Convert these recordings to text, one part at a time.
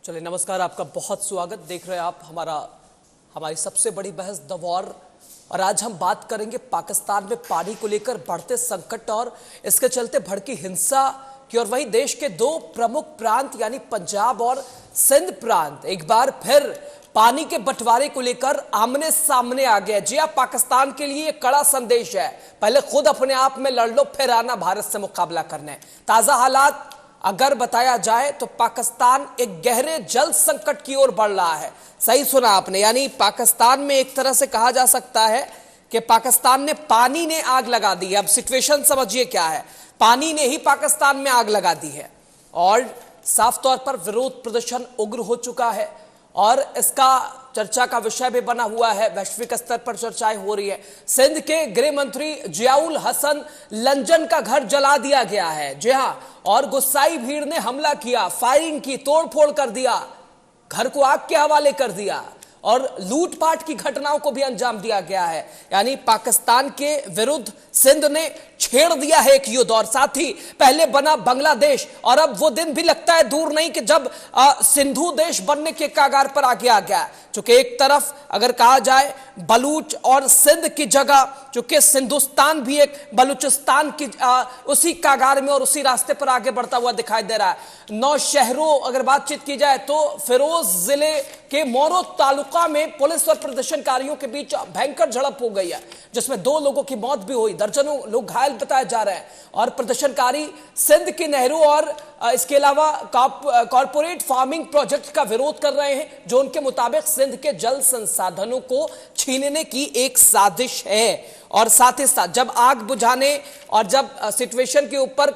चलिए नमस्कार, आपका बहुत स्वागत। देख रहे हैं आप हमारी सबसे बड़ी बहस द वॉर। और आज हम बात करेंगे पाकिस्तान में पानी को लेकर बढ़ते संकट और इसके चलते भड़की हिंसा की। और वहीं देश के दो प्रमुख प्रांत यानी पंजाब और सिंध प्रांत एक बार फिर पानी के बंटवारे को लेकर आमने सामने आ गया। जी हाँ, पाकिस्तान के लिए एक कड़ा संदेश है, पहले खुद अपने आप में लड़ लो, फिर आना भारत से मुकाबला करने। ताजा हालात अगर बताया जाए तो पाकिस्तान एक गहरे जल संकट की ओर बढ़ रहा है। सही सुना आपने, यानी पाकिस्तान में एक तरह से कहा जा सकता है कि पाकिस्तान ने पानी ने आग लगा दी है। अब सिचुएशन समझिए क्या है, पानी ने ही पाकिस्तान में आग लगा दी है और साफ तौर पर विरोध प्रदर्शन उग्र हो चुका है और इसका चर्चा का विषय भी बना हुआ है। वैश्विक स्तर पर चर्चाएं हो रही है। सिंध के गृह मंत्री जियाउल हसन लंजन का घर जला दिया गया है। जी हां, और गुस्साई भीड़ ने हमला किया, फायरिंग की, तोड़फोड़ कर दिया, घर को आग के हवाले कर दिया और लूटपाट की घटनाओं को भी अंजाम दिया गया है। यानी पाकिस्तान के विरुद्ध सिंध ने छेड़ दिया है एक युद्ध। और साथ ही पहले बना बांग्लादेश और अब वो दिन भी लगता है दूर नहीं कि जब सिंधु देश बनने के कगार पर आगे आ गया। चूंकि एक तरफ अगर कहा जाए बलूच और सिंध की जगह, चूंकि सिंधुस्तान भी एक बलूचिस्तान की उसी कगार में और उसी रास्ते पर आगे बढ़ता हुआ दिखाई दे रहा है। 9 शहरों अगर बातचीत की जाए तो फिरोज जिले के मोरो तालुका में पुलिस और प्रदर्शनकारियों के बीच भयंकर झड़प हो गई है, जिसमें 2 लोगों की मौत भी हुई, दर्जनों लोग घायल बताया जा रहे हैं। और प्रदर्शनकारी सिंध की नहरों और इसके अलावा कॉर्पोरेट फार्मिंग प्रोजेक्ट का विरोध कर रहे हैं, जो उनके मुताबिक सिंध के जल संसाधनों को छीनने की एक साजिश है। और साथ ही साथ जब आग बुझाने और जब सिचुएशन के ऊपर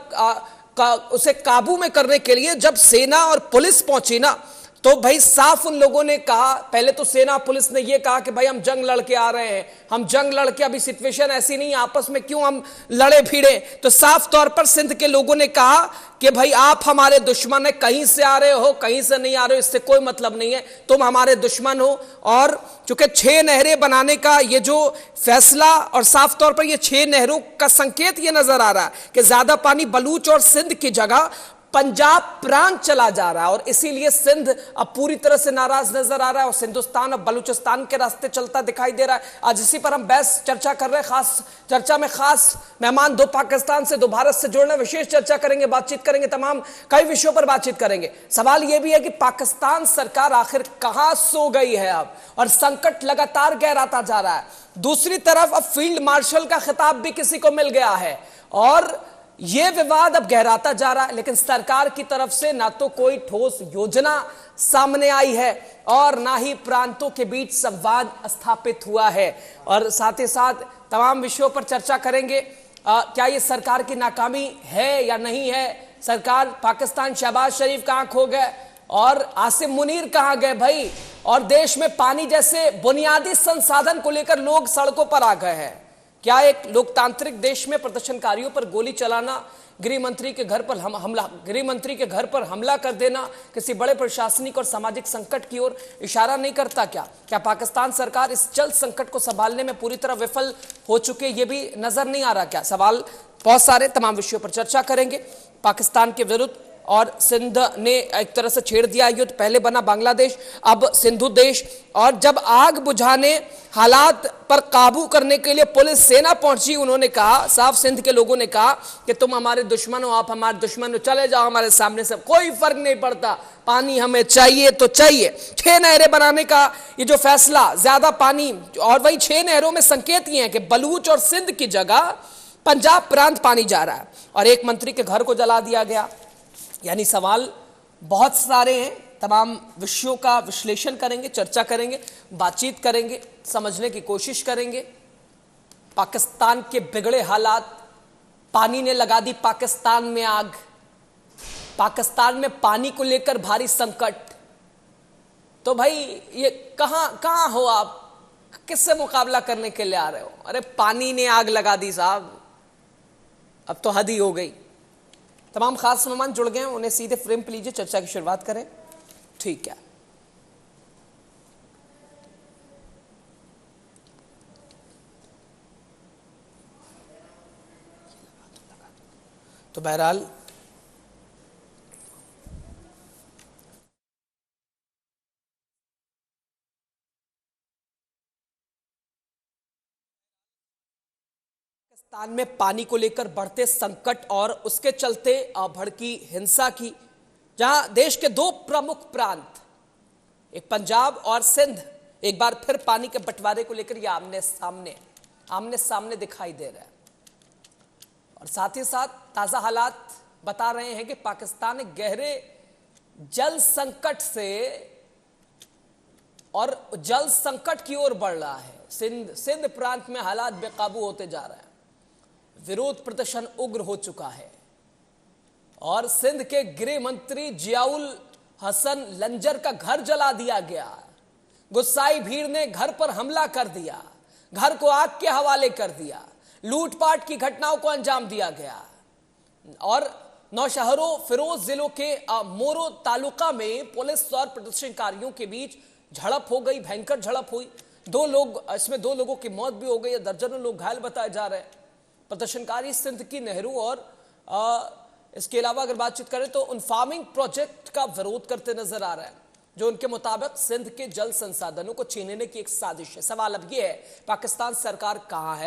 उसे काबू में करने के लिए जब सेना और पुलिस पहुंची ना, तो भाई साफ उन लोगों ने कहा, पहले तो सेना पुलिस ने यह कहा कि भाई हम जंग लड़के आ रहे हैं, हम जंग लड़के, अभी सिचुएशन ऐसी नहीं, आपस में क्यों हम लड़े भिड़े। तो साफ तौर पर सिंध के लोगों ने कहा कि भाई आप हमारे दुश्मन है, कहीं से आ रहे हो कहीं से नहीं आ रहे हो, इससे कोई मतलब नहीं है, तुम हमारे दुश्मन हो। और चूंकि 6 नहरें बनाने का ये जो फैसला, और साफ तौर पर ये 6 नहरों का संकेत ये नजर आ रहा है कि ज्यादा पानी बलूच और सिंध की जगह पंजाब प्रांत चला जा रहा है और इसीलिए सिंध अब पूरी तरह से नाराज नजर आ रहा है और सिंधुस्तान अब बलूचिस्तान के रास्ते चलता दिखाई दे रहा है। आज इसी पर हम बहस चर्चा कर रहे हैं। खास चर्चा में खास मेहमान 2 पाकिस्तान से 2 भारत से जुड़ने, विशेष चर्चा करेंगे, बातचीत करेंगे, तमाम कई विषयों पर बातचीत करेंगे। सवाल यह भी है कि पाकिस्तान सरकार आखिर कहां सो गई है अब, और संकट लगातार गहराता जा रहा है। दूसरी तरफ अब फील्ड मार्शल का खिताब भी किसी को मिल गया है और यह विवाद अब गहराता जा रहा है, लेकिन सरकार की तरफ से ना तो कोई ठोस योजना सामने आई है और ना ही प्रांतों के बीच संवाद स्थापित हुआ है। और साथ ही साथ तमाम विषयों पर चर्चा करेंगे। क्या यह सरकार की नाकामी है या नहीं है? सरकार पाकिस्तान शहबाज शरीफ कहां खो गए और आसिम मुनीर कहां गए भाई? और देश में पानी जैसे बुनियादी संसाधन को लेकर लोग सड़कों पर आ गए हैं। क्या एक लोकतांत्रिक देश में प्रदर्शनकारियों पर गोली चलाना, गृह मंत्री के घर पर हमला कर देना किसी बड़े प्रशासनिक और सामाजिक संकट की ओर इशारा नहीं करता? क्या पाकिस्तान सरकार इस जल संकट को संभालने में पूरी तरह विफल हो चुके, ये भी नजर नहीं आ रहा क्या? सवाल बहुत सारे, तमाम विषयों पर चर्चा करेंगे। पाकिस्तान के विरुद्ध और सिंध ने एक तरह से छेड़ दिया युद्ध, पहले बना बांग्लादेश अब सिंधु देश। और जब आग बुझाने, हालात पर काबू करने के लिए पुलिस सेना पहुंची, उन्होंने कहा, साफ सिंध के लोगों ने कहा कि तुम हमारे दुश्मन हो, आप हमारे दुश्मन हो, चले जाओ हमारे सामने से, कोई फर्क नहीं पड़ता, पानी हमें चाहिए तो चाहिए। 6 नहरें बनाने का ये जो फैसला, ज्यादा पानी, और वही 6 नहरों में संकेत ये है कि बलूच और सिंध की जगह पंजाब प्रांत पानी जा रहा है। और एक मंत्री के घर को जला दिया गया। यानी सवाल बहुत सारे हैं, तमाम विषयों का विश्लेषण करेंगे, चर्चा करेंगे, बातचीत करेंगे, समझने की कोशिश करेंगे। पाकिस्तान के बिगड़े हालात, पानी ने लगा दी पाकिस्तान में आग, पाकिस्तान में पानी को लेकर भारी संकट। तो भाई ये कहां हो आप, किससे मुकाबला करने के लिए आ रहे हो? अरे पानी ने आग लगा दी साहब, अब तो हद ही हो गई। तमाम खास मेहमान जुड़ गए हैं, उन्हें सीधे फ्रेम पे लीजिए, चर्चा की शुरुआत करें। ठीक है, तो बहरहाल पाकिस्तान में पानी को लेकर बढ़ते संकट और उसके चलते भड़की हिंसा की, जहां देश के दो प्रमुख प्रांत, एक पंजाब और सिंध, एक बार फिर पानी के बंटवारे को लेकर ये आमने सामने दिखाई दे रहा है। और साथ ही साथ ताजा हालात बता रहे हैं कि पाकिस्तान एक गहरे जल संकट से और जल संकट की ओर बढ़ रहा है। सिंध प्रांत में हालात बेकाबू होते जा रहे हैं, विरोध प्रदर्शन उग्र हो चुका है और सिंध के गृह मंत्री जियाउल हसन लंजर का घर जला दिया गया। गुस्साई भीड़ ने घर पर हमला कर दिया, घर को आग के हवाले कर दिया, लूटपाट की घटनाओं को अंजाम दिया गया। और नौशहरों फिरोज जिलों के मोरो तालुका में पुलिस और प्रदर्शनकारियों के बीच झड़प हो गई, भयंकर झड़प हुई। इसमें दो लोगों की मौत भी हो गई, दर्जनों लोग घायल बताए जा रहे हैं। प्रदर्शनकारी सिंध की नेहरू और इसके अलावा अगर बातचीत करें तो उन फार्मिंग प्रोजेक्ट का विरोध करते नजर आ रहा है, जो उनके मुताबिक सिंध के जल संसाधनों को छीनने की एक साजिश है। सवाल अब यह है, पाकिस्तान सरकार कहां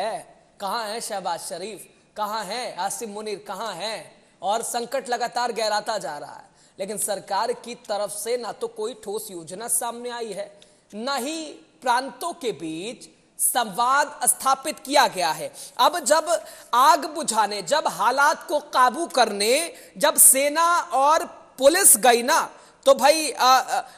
है शहबाज शरीफ, कहां है आसिम मुनीर, कहां है? और संकट लगातार गहराता जा रहा है, लेकिन सरकार की तरफ से ना तो कोई ठोस योजना सामने आई है, ना ही प्रांतों के बीच संवाद स्थापित किया गया है। अब जब आग बुझाने, जब हालात को काबू करने, जब सेना और पुलिस गई ना, तो भाई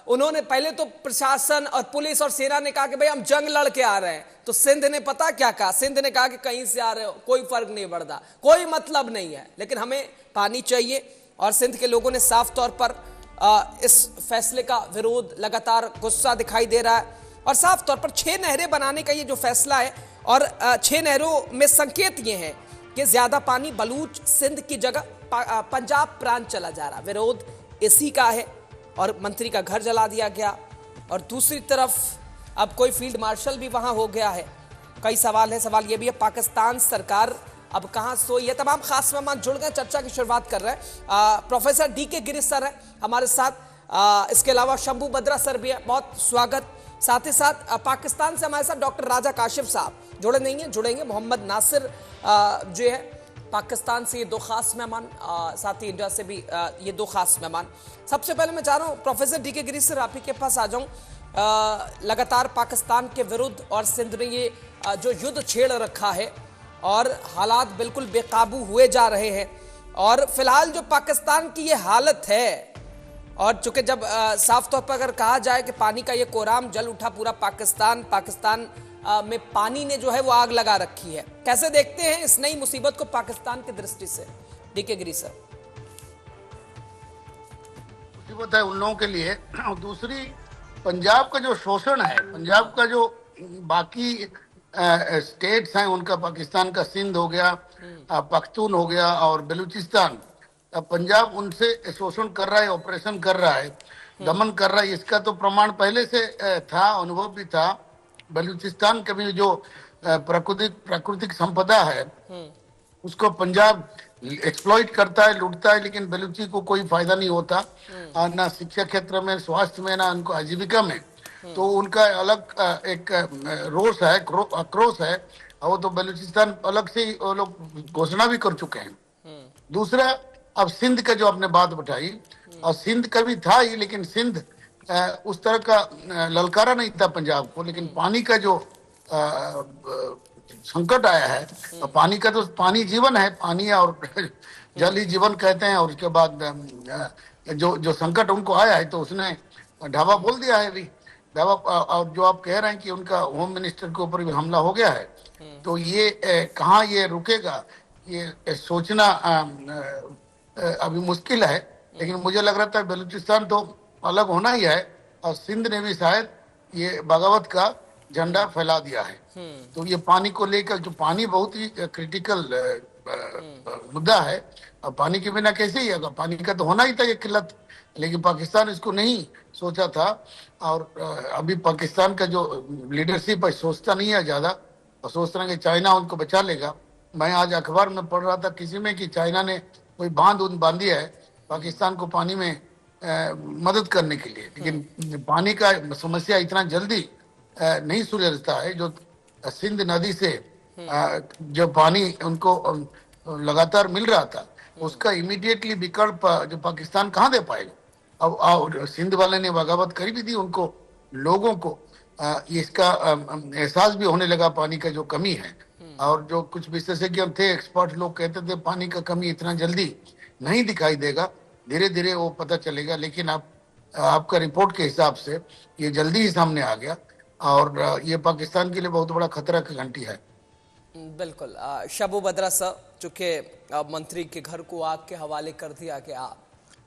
उन्होंने पहले तो प्रशासन और पुलिस और सेना ने कहा कि भाई हम जंग लड़ के आ रहे हैं। तो सिंध ने पता क्या कहा? सिंध ने कहा कि कहीं से आ रहे हो कोई फर्क नहीं पड़ता, कोई मतलब नहीं है, लेकिन हमें पानी चाहिए। और सिंध के लोगों ने साफ तौर पर इस फैसले का विरोध, लगातार गुस्सा दिखाई दे रहा है। और साफ तौर पर 6 नहरें बनाने का ये जो फैसला है, और 6 नहरों में संकेत ये है कि ज्यादा पानी बलूच सिंध की जगह पंजाब प्रांत चला जा रहा। विरोध इसी का है और मंत्री का घर जला दिया गया। और दूसरी तरफ अब कोई फील्ड मार्शल भी वहां हो गया है। कई सवाल है, सवाल ये भी है पाकिस्तान सरकार अब कहां सोई है। तमाम खास मेहमान जुड़ गए, चर्चा की शुरुआत कर रहे हैं। प्रोफेसर DK गिरी सर है हमारे साथ, इसके अलावा शंभू बद्रा सर भी है, बहुत स्वागत। साथ ही साथ पाकिस्तान से हमारे साथ डॉक्टर राजा काशिफ साहब जुड़ेंगे। मोहम्मद नासिर जो है पाकिस्तान से, ये 2 खास मेहमान, साथ ही इंडिया से भी ये 2 खास मेहमान। सबसे पहले मैं चाह रहा हूँ प्रोफेसर DK गिरी सर, आप ही के पास आ जाऊं। लगातार पाकिस्तान के विरुद्ध और सिंध में ये जो युद्ध छेड़ रखा है और हालात बिल्कुल बेकाबू हुए जा रहे हैं, और फिलहाल जो पाकिस्तान की ये हालत है, और चूंकि जब साफ तौर पर अगर कहा जाए कि पानी का ये कोराम जल उठा पूरा पाकिस्तान में पानी ने जो है वो आग लगा रखी है, कैसे देखते हैं इस नई मुसीबत को पाकिस्तान की दृष्टि से? DK गिरी सर। मुसीबत है उन लोगों के लिए, और दूसरी पंजाब का जो शोषण है, पंजाब का जो बाकी स्टेट्स हैं उनका, पाकिस्तान का सिंध हो गया, पख्तून हो गया और बलूचिस्तान, पंजाब उनसे शोषण कर रहा है, ऑपरेशन कर रहा है, दमन कर रहा है। इसका तो प्रमाण पहले से था, अनुभव भी था। बलूचिस्तान का भी जो प्राकृतिक संपदा है उसको पंजाब एक्सप्लॉइट करता है, लूटता है, लेकिन बलूची को कोई फायदा नहीं होता, ना शिक्षा क्षेत्र में, स्वास्थ्य में, ना उनको आजीविका में। तो उनका अलग एक रोष है, आक्रोश है, और वो तो बलूचिस्तान अलग से वो लोग घोषणा भी कर चुके हैं। दूसरा, अब सिंध का जो आपने बात उठाई, और सिंध का भी था ही, लेकिन सिंध उस तरह का ललकारा नहीं था पंजाब को, लेकिन पानी का जो संकट आया है, पानी का तो, पानी जीवन है, पानी और जल ही जीवन कहते हैं। और उसके बाद जो संकट उनको आया है, तो उसने ढाबा बोल दिया है अभी ढाबा। और जो आप कह रहे हैं कि उनका होम मिनिस्टर के ऊपर भी हमला हो गया है, तो ये कहाँ ये रुकेगा, ये सोचना अभी मुश्किल है। लेकिन मुझे लग रहा था बलूचिस्तान तो अलग होना ही है, और सिंध ने भी शायद ये बगावत का झंडा फैला दिया है। तो ये पानी को लेकर, जो पानी बहुत ही क्रिटिकल मुद्दा है, और पानी के बिना कैसे ही होगा, पानी का तो होना ही था ये किल्लत, लेकिन पाकिस्तान इसको नहीं सोचा था। और अभी पाकिस्तान का जो लीडरशिप है सोचता नहीं है ज्यादा, और सोचता है कि चाइना उनको बचा लेगा। मैं आज अखबार में पढ़ रहा था किसी में कि चाइना ने कोई बांधी है पाकिस्तान को पानी में मदद करने के लिए, लेकिन पानी का समस्या इतना जल्दी नहीं सुलझता है। जो सिंध नदी से जो पानी उनको लगातार मिल रहा था, उसका इमीडिएटली विकल्प जो पाकिस्तान कहाँ दे पाएगा। अब सिंध वाले ने बगावत करी भी थी उनको, लोगों को इसका एहसास भी होने लगा पानी का जो कमी है। और जो कुछ विशेषज्ञ थे, एक्सपर्ट लोग कहते थे पानी का कमी इतना जल्दी नहीं दिखाई देगा, धीरे धीरे वो पता चलेगा। लेकिन आपका रिपोर्ट के हिसाब से ये जल्दी ही सामने आ गया, और ये पाकिस्तान के लिए बहुत बड़ा खतरा की घंटी है। बिल्कुल। शबू बद्रा सर, चूंकि मंत्री के घर को आग के हवाले कर दिया गया,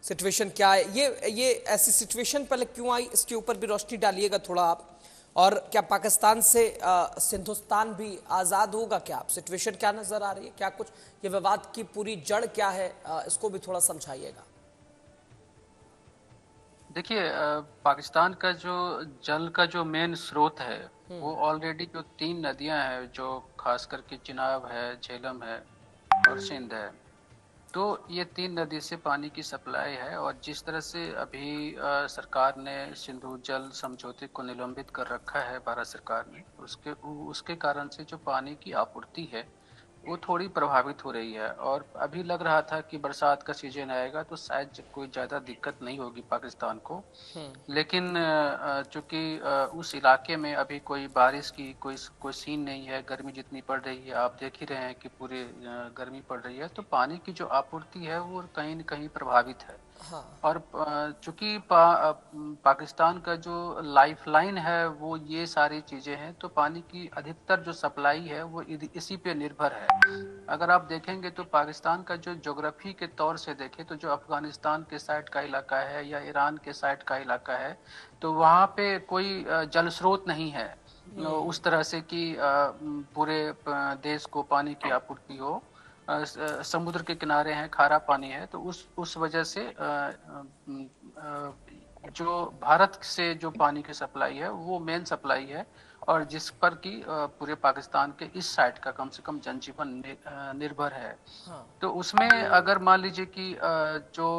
सिचुएशन क्या है, ये ऐसी सिचुएशन पहले क्यों आई, इसके ऊपर भी रोशनी डालिएगा थोड़ा आप। और क्या पाकिस्तान से सिंधुस्तान भी आज़ाद होगा, क्या आप सिचुएशन क्या नज़र आ रही है, क्या कुछ ये विवाद की पूरी जड़ क्या है, इसको भी थोड़ा समझाइएगा। देखिए, पाकिस्तान का जो जल का जो मेन स्रोत है वो ऑलरेडी जो 3 नदियां हैं, जो खास करके चिनाब है, झेलम है और सिंध है। तो ये 3 नदी से पानी की सप्लाई है। और जिस तरह से अभी सरकार ने सिंधु जल समझौते को निलंबित कर रखा है भारत सरकार ने, उसके कारण से जो पानी की आपूर्ति है वो थोड़ी प्रभावित हो रही है। और अभी लग रहा था कि बरसात का सीजन आएगा तो शायद कोई ज़्यादा दिक्कत नहीं होगी पाकिस्तान को। लेकिन चूंकि उस इलाके में अभी कोई बारिश की कोई सीन नहीं है, गर्मी जितनी पड़ रही है आप देख ही रहे हैं कि पूरी गर्मी पड़ रही है, तो पानी की जो आपूर्ति है वो कहीं न कहीं प्रभावित है। हाँ। और चूंकि पाकिस्तान का जो लाइफलाइन है वो ये सारी चीजें हैं, तो पानी की अधिकतर जो सप्लाई है वो इसी पे निर्भर है। अगर आप देखेंगे तो पाकिस्तान का जो ज्योग्राफी के तौर से देखें तो जो अफगानिस्तान के साइड का इलाका है या ईरान के साइड का इलाका है, तो वहाँ पे कोई जल स्रोत नहीं है उस तरह से कि पूरे देश को पानी की आपूर्ति हो। समुद्र के किनारे हैं, खारा पानी है, तो उस वजह से जो भारत से जो पानी की सप्लाई है वो मेन सप्लाई है, और जिस पर कि पूरे पाकिस्तान के इस साइड का कम से कम जनजीवन निर्भर है। हाँ। तो उसमें अगर मान लीजिए कि जो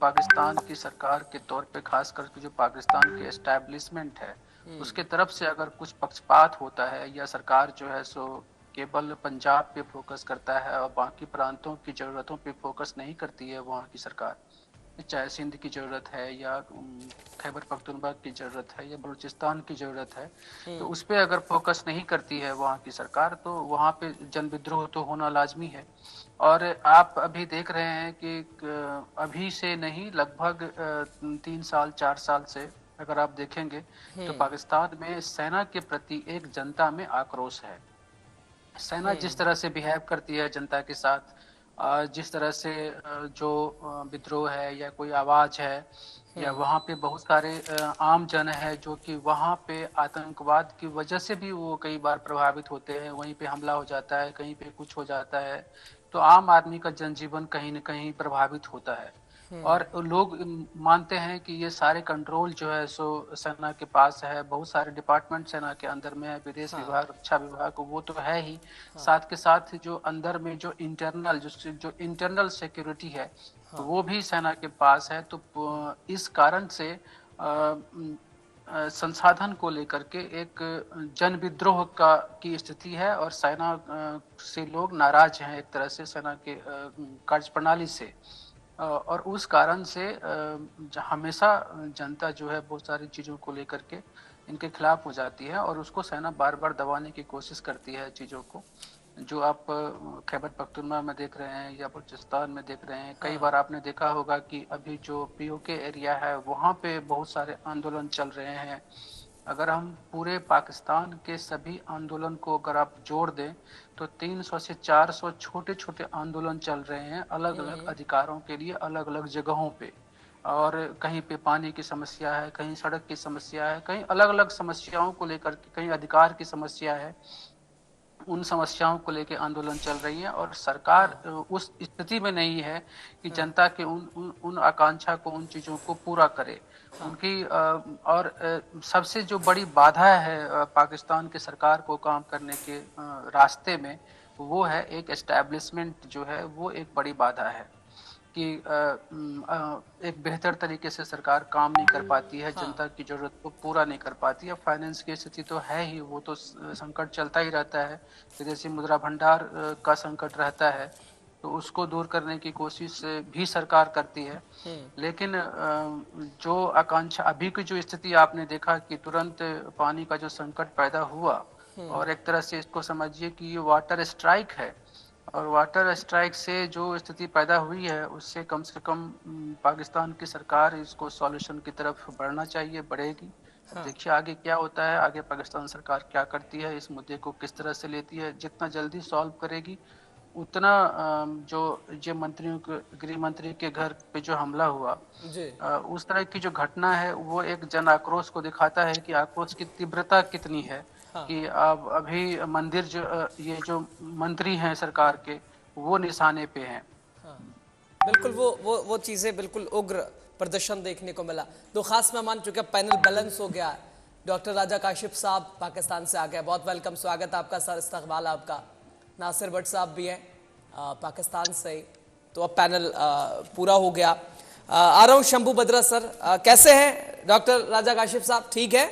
पाकिस्तान की सरकार के तौर पे खास करके जो पाकिस्तान के एस्टैब्लिशमेंट है उसके तरफ से अगर कुछ पक्षपात होता है, या सरकार जो है सो केवल पंजाब पे फोकस करता है और बाकी प्रांतों की ज़रूरतों पे फोकस नहीं करती है वहाँ की सरकार, चाहे सिंध की ज़रूरत है या खैबर पख्तूनख्वा की ज़रूरत है या बलूचिस्तान की ज़रूरत है, तो उस पर अगर फोकस नहीं करती है वहाँ की सरकार, तो वहाँ पे जन विद्रोह तो होना लाजमी है। और आप अभी देख रहे हैं कि अभी से नहीं, लगभग 3 साल 4 साल से अगर आप देखेंगे तो पाकिस्तान में सेना के प्रति एक जनता में आक्रोश है। सेना जिस तरह से बिहेव करती है जनता के साथ, जिस तरह से जो विद्रोह है या कोई आवाज है, या वहाँ पे बहुत सारे आम जन है जो कि वहाँ पे आतंकवाद की वजह से भी वो कई बार प्रभावित होते हैं, वहीं पे हमला हो जाता है, कहीं पे कुछ हो जाता है, तो आम आदमी का जनजीवन कहीं न कहीं प्रभावित होता है। और लोग मानते हैं कि ये सारे कंट्रोल जो है सो सेना के पास है, बहुत सारे डिपार्टमेंट सेना के अंदर में है, विदेश विभाग, रक्षा विभाग, वो तो है ही, साथ के साथ जो अंदर में जो इंटरनल सिक्योरिटी है वो भी सेना के पास है। तो इस कारण से संसाधन को लेकर के एक जन विद्रोह की स्थिति है, और सेना से लोग नाराज हैं एक तरह से, सेना के कार्य प्रणाली से। और उस कारण से हमेशा जनता जो है बहुत सारी चीज़ों को लेकर के इनके खिलाफ हो जाती है, और उसको सेना बार बार दबाने की कोशिश करती है चीज़ों को। जो आप खैबर पख्तूनख्वा में देख रहे हैं या बलूचिस्तान में देख रहे हैं, कई बार आपने देखा होगा कि अभी जो पीओके एरिया है वहाँ पे बहुत सारे आंदोलन चल रहे हैं। अगर हम पूरे पाकिस्तान के सभी आंदोलन को अगर आप जोड़ दें तो 300 से 400 छोटे छोटे आंदोलन चल रहे हैं अलग अलग अधिकारों के लिए, अलग अलग जगहों पे। और कहीं पे पानी की समस्या है, कहीं सड़क की समस्या है, कहीं अलग अलग समस्याओं को लेकर के, कहीं अधिकार की समस्या है, उन समस्याओं को लेकर आंदोलन चल रही है। और सरकार उस स्थिति में नहीं है कि जनता के उन आकांक्षा को, उन चीज़ों को पूरा करे। उनकी और सबसे जो बड़ी बाधा है पाकिस्तान के सरकार को काम करने के रास्ते में, वो है एक एस्टैब्लिशमेंट जो है वो एक बड़ी बाधा है। कि एक बेहतर तरीके से सरकार काम नहीं कर पाती है, जनता की जरूरत को पूरा नहीं कर पाती है। फाइनेंस की स्थिति तो है ही, वो तो संकट चलता ही रहता है, विदेशी मुद्रा भंडार का संकट रहता है, तो उसको दूर करने की कोशिश भी सरकार करती है। लेकिन जो आकांक्षा, अभी की जो स्थिति आपने देखा कि तुरंत पानी का जो संकट पैदा हुआ, और एक तरह से इसको समझिए कि ये वाटर स्ट्राइक है, और वाटर स्ट्राइक से जो स्थिति पैदा हुई है उससे कम से कम पाकिस्तान की सरकार इसको सॉल्यूशन की तरफ बढ़ना चाहिए, बढ़ेगी। देखिए आगे क्या होता है, आगे पाकिस्तान सरकार क्या करती है, इस मुद्दे को किस तरह से लेती है। जितना जल्दी सॉल्व करेगी उतना जो ये मंत्रियों के, गृह मंत्री के घर पे जो हमला हुआ जी। उस तरह की जो घटना है वो एक जन आक्रोश को दिखाता है कि आक्रोश की तीव्रता कितनी है। कि अब अभी मंदिर जो ये जो मंत्री हैं सरकार के, वो निशाने पे हैं। बिल्कुल वो चीज़ें बिल्कुल उग्र प्रदर्शन देखने को मिला। दो खास मेहमान, चूंकि पैनल बैलेंस हो गया है, डॉक्टर राजा काशिफ साहब पाकिस्तान से आ गए, बहुत वेलकम, स्वागत है आपका सर, इस्तकबाल आपका। नासिर भट्ट साहब भी हैं पाकिस्तान से। तो अब पैनल पूरा हो गया। आ रहा हूँ शंभू बद्रा सर, कैसे हैं डॉक्टर राजा काशिफ साहब, ठीक है?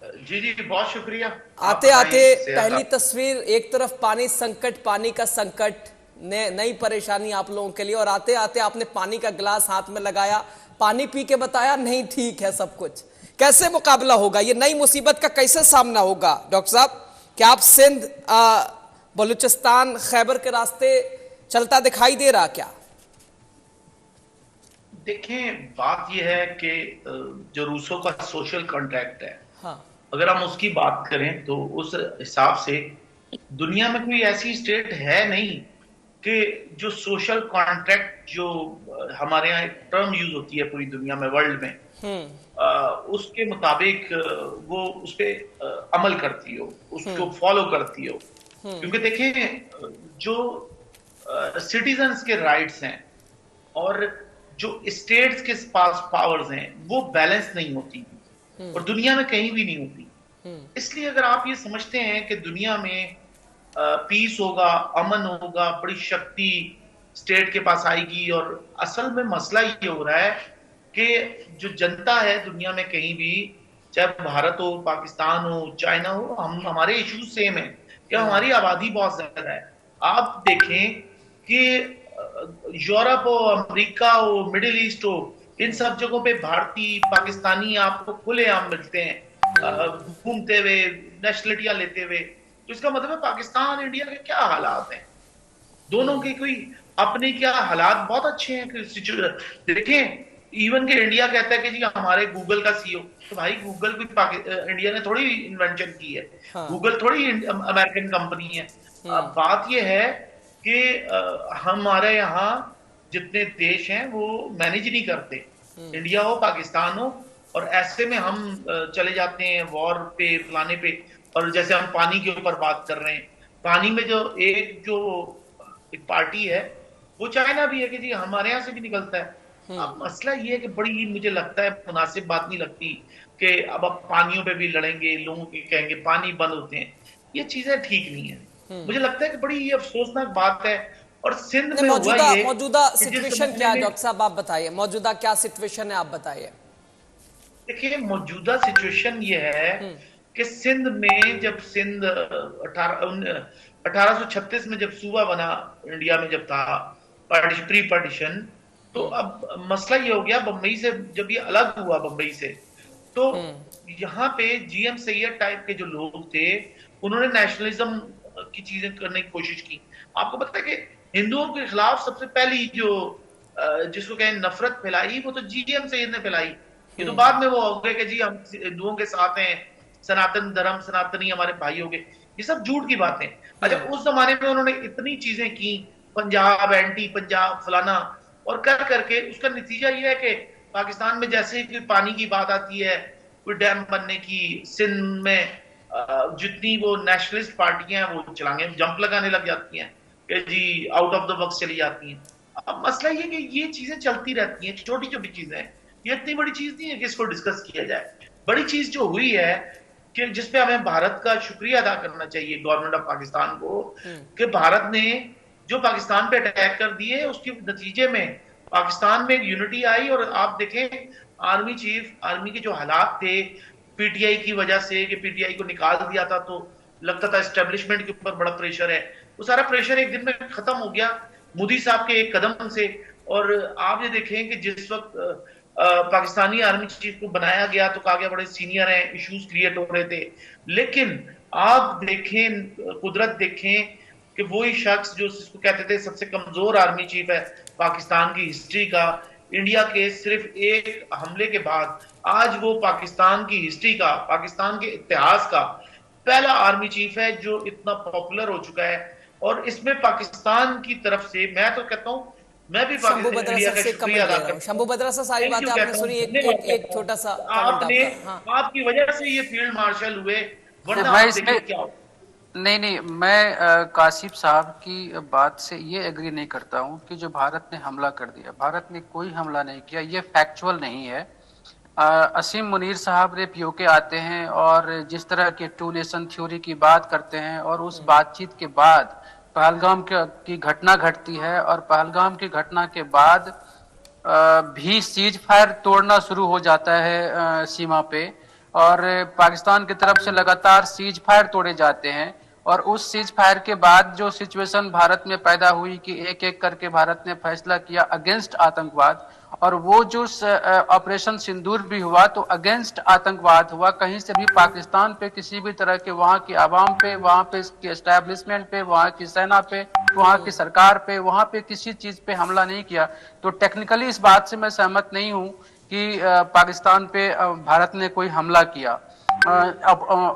जी जी, बहुत शुक्रिया। आते आते पहली तस्वीर, एक तरफ पानी संकट, पानी का संकट ने नई परेशानी आप लोगों के लिए, और आते आते आपने पानी का गिलास हाथ में लगाया, पानी पी के बताया नहीं ठीक है सब कुछ। कैसे मुकाबला होगा, ये नई मुसीबत का कैसे सामना होगा डॉक्टर साहब? क्या आप सिंध, बलूचिस्तान, खैबर के रास्ते चलता दिखाई दे रहा क्या? देखें, बात यह है कि जो रूसों का सोशल कॉन्ट्रैक्ट है, हाँ, अगर हम उसकी बात करें तो उस हिसाब से दुनिया में कोई ऐसी स्टेट है नहीं कि जो सोशल कॉन्ट्रैक्ट, जो हमारे यहाँ एक टर्म यूज होती है पूरी दुनिया में, वर्ल्ड में, उसके मुताबिक वो उस पर अमल करती हो, उसको फॉलो करती हो। क्योंकि देखें, जो सिटीजन्स के राइट्स हैं और जो स्टेट्स के पास पावर्स हैं वो बैलेंस नहीं होती, और दुनिया में कहीं भी नहीं होती। इसलिए अगर आप ये समझते हैं कि दुनिया में पीस होगा, अमन होगा, बड़ी शक्ति स्टेट के पास आएगी, और असल में मसला ये हो रहा है कि जो जनता है दुनिया में कहीं भी, चाहे भारत हो, पाकिस्तान हो, चाइना हो, हमारे इश्यूज सेम है कि हमारी आबादी बहुत ज्यादा है। आप देखें कि यूरोप हो, अमेरिका हो, मिडिल ईस्ट हो, इन सब जगहों पे भारतीय, पाकिस्तानी आपको खुलेआम मिलते हैं, घूमते हुए, नेशनलिटियां लेते हुए। तो इसका मतलब है पाकिस्तान इंडिया के क्या हालात हैं, दोनों के कोई अपने क्या हालात बहुत अच्छे हैं। देखें, इवन के इंडिया कहता है कि जी हमारे गूगल का सीईओ, तो भाई गूगल भी इंडिया ने थोड़ी इन्वेंशन की है, गूगल थोड़ी अमेरिकन कंपनी है। अब बात यह है कि हमारे यहाँ जितने देश हैं वो मैनेज नहीं करते, इंडिया हो, पाकिस्तान हो, और ऐसे में हम चले जाते हैं वॉर पे, फलाने पे। और जैसे हम पानी के ऊपर बात कर रहे हैं, पानी में जो एक पार्टी है वो चाइना भी है कि जी हमारे यहाँ से भी निकलता है। अब मसला ये है कि बड़ी, मुझे लगता है मुनासिब बात नहीं लगती कि अब पानियों पे भी लड़ेंगे, लोगों के कहेंगे पानी बंद होते हैं, ये चीजें ठीक नहीं है। मुझे लगता है कि बड़ी ये अफसोसनाक बात है। और सिंध में मौजूदा सिचुएशन क्या है डॉक्टर साहब, आप बताइए, मौजूदा क्या सिचुएशन है, आप बताइए। देखिए, मौजूदा सिचुएशन ये है कि सिंध में, जब सिंध 1836 में जब सूबा बना इंडिया में, जब था प्री पार्टीशन, तो अब मसला ये हो गया, बंबई से जब ये अलग हुआ बंबई से, तो यहाँ पे जीएम सैयद टाइप के जो लोग थे, उन्होंने नेशनलिज्म की चीजें करने की कोशिश की। आपको पता है कि हिंदुओं के खिलाफ सबसे पहली जो जिसको कहें नफरत फैलाई, वो तो जीएम सैयद ने फैलाई। ये तो बाद में वो हो गए कि जी हम हिंदुओं के साथ हैं, सनातन धर्म, सनातनी हमारे भाई हो गए, ये सब झूठ की बातें। अच्छा, उस जमाने में उन्होंने इतनी चीजें की, पंजाब, एंटी पंजाब, फलाना, और कर करके उसका नतीजा ये है कि पाकिस्तान में जैसे ही पानी की बात आती है, कोई डैम बनने की, सिंध में जितनी वो नेशनलिस्ट पार्टियां हैं वो चलांगे जंप लगाने लग जाती हैं कि जी आउट ऑफ द बॉक्स चली जाती हैं। अब मसला ये कि ये चीजें चलती रहती हैं, छोटी छोटी चीजें हैं, ये इतनी बड़ी चीज नहीं है कि इसको डिस्कस किया जाए। बड़ी चीज जो हुई है कि जिसपे हमें भारत का शुक्रिया अदा करना चाहिए, गवर्नमेंट ऑफ पाकिस्तान को, कि भारत ने जो पाकिस्तान पे अटैक कर दिए, उसके नतीजे में पाकिस्तान में एक यूनिटी आई। और आप देखें आर्मी चीफ, आर्मी के जो हालात थे पीटीआई की वजह से, कि पीटीआई को निकाल दिया था तो लगता था एस्टेब्लिशमेंट के ऊपर बड़ा प्रेशर है, वो सारा प्रेशर एक दिन में खत्म हो गया मोदी साहब के एक कदम से। और आप ये देखें कि जिस वक्त पाकिस्तानी आर्मी चीफ को बनाया गया तो कहा गया बड़े सीनियर हैं, इश्यूज क्रिएट हो रहे थे। लेकिन आप देखें, कुदरत देखें कि वही शख्स जो जिसको कहते थे सबसे कमजोर आर्मी चीफ है पाकिस्तान की हिस्ट्री का, इंडिया के सिर्फ एक हमले के बाद आज वो पाकिस्तान की हिस्ट्री का, पाकिस्तान के इतिहास का पहला आर्मी चीफ है जो इतना पॉपुलर हो चुका है। और इसमें पाकिस्तान की तरफ से मैं तो कहता हूं, मैं भी शंभू बद्रा इंडिया सर का से शुक्रिया कमेंट ले अदा रहा हूँ। करता शंभू बद्रा सर, सारी बातें आपने सुनी, एक छोटा सा आपने, हाँ। आपकी वजह से ये फील्ड मार्शल हुए, वरना मैं आप इसमें देखिए क्या हो। नहीं, मैं कासिफ साहब की बात से ये एग्री नहीं करता हूँ कि जो भारत ने हमला कर दिया, भारत ने कोई हमला नहीं किया, ये फैक्चुअल नहीं है। असीम मुनीर साहब रे पीओके आते हैं और जिस तरह के टू नेशन थ्योरी की बात करते हैं, और उस बातचीत के बाद पहलगाम की घटना घटती है, और पहलगाम की घटना के बाद भी सीज फायर तोड़ना शुरू हो जाता है सीमा पे, और पाकिस्तान की तरफ से लगातार सीज फायर तोड़े जाते हैं। और उस सीज फायर के बाद जो सिचुएशन भारत में पैदा हुई कि एक एक करके भारत ने फैसला किया अगेंस्ट आतंकवाद, और वो जो ऑपरेशन सिंदूर भी हुआ तो अगेंस्ट आतंकवाद हुआ। कहीं से भी पाकिस्तान पे किसी भी तरह के, वहां की आवाम पे, वहां पे एस्टैब्लिशमेंट पे, वहां की सेना पे, वहां की सरकार पे, वहां पे किसी चीज पे हमला नहीं किया। तो टेक्निकली इस बात से मैं सहमत नहीं हूं कि पाकिस्तान पे भारत ने कोई हमला किया।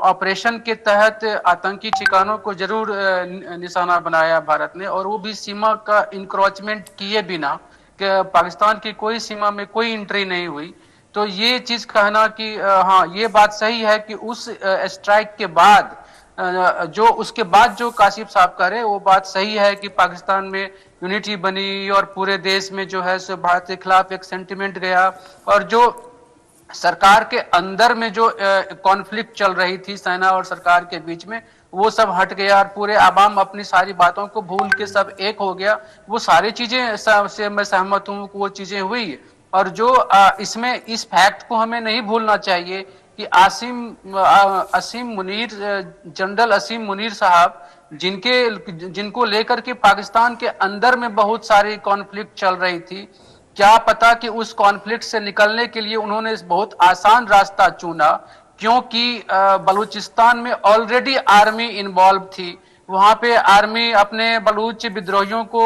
ऑपरेशन के तहत आतंकी ठिकानों को जरूर निशाना बनाया भारत ने, और वो भी सीमा का इंक्रोचमेंट किए बिना, कि पाकिस्तान की कोई सीमा में कोई एंट्री नहीं हुई। तो ये चीज कहना कि हाँ ये बात सही है कि उस स्ट्राइक के बाद जो उसके बाद जो कासिफ साहब कह रहे वो बात सही है कि पाकिस्तान में यूनिटी बनी और पूरे देश में जो है सो भारत के खिलाफ एक सेंटिमेंट गया, और जो सरकार के अंदर में जो कॉन्फ्लिक्ट चल रही थी सेना और सरकार के बीच में, वो सब हट गया और पूरे आवाम अपनी सारी बातों को भूल के सब एक हो गया। वो सारी चीजें से मैं सहमत हूँ कि वो चीजें हुई। और जो इसमें इस फैक्ट को हमें नहीं भूलना चाहिए कि असीम मुनीर, जनरल असीम मुनीर साहब, जिनको लेकर के पाकिस्तान के अंदर में बहुत सारी कॉन्फ्लिक्ट चल रही थी, क्या पता कि उस कॉन्फ्लिक्ट से निकलने के लिए उन्होंने बहुत आसान रास्ता चुना, क्योंकि बलूचिस्तान में ऑलरेडी आर्मी इन्वॉल्व थी। वहां पे आर्मी अपने बलूच विद्रोहियों को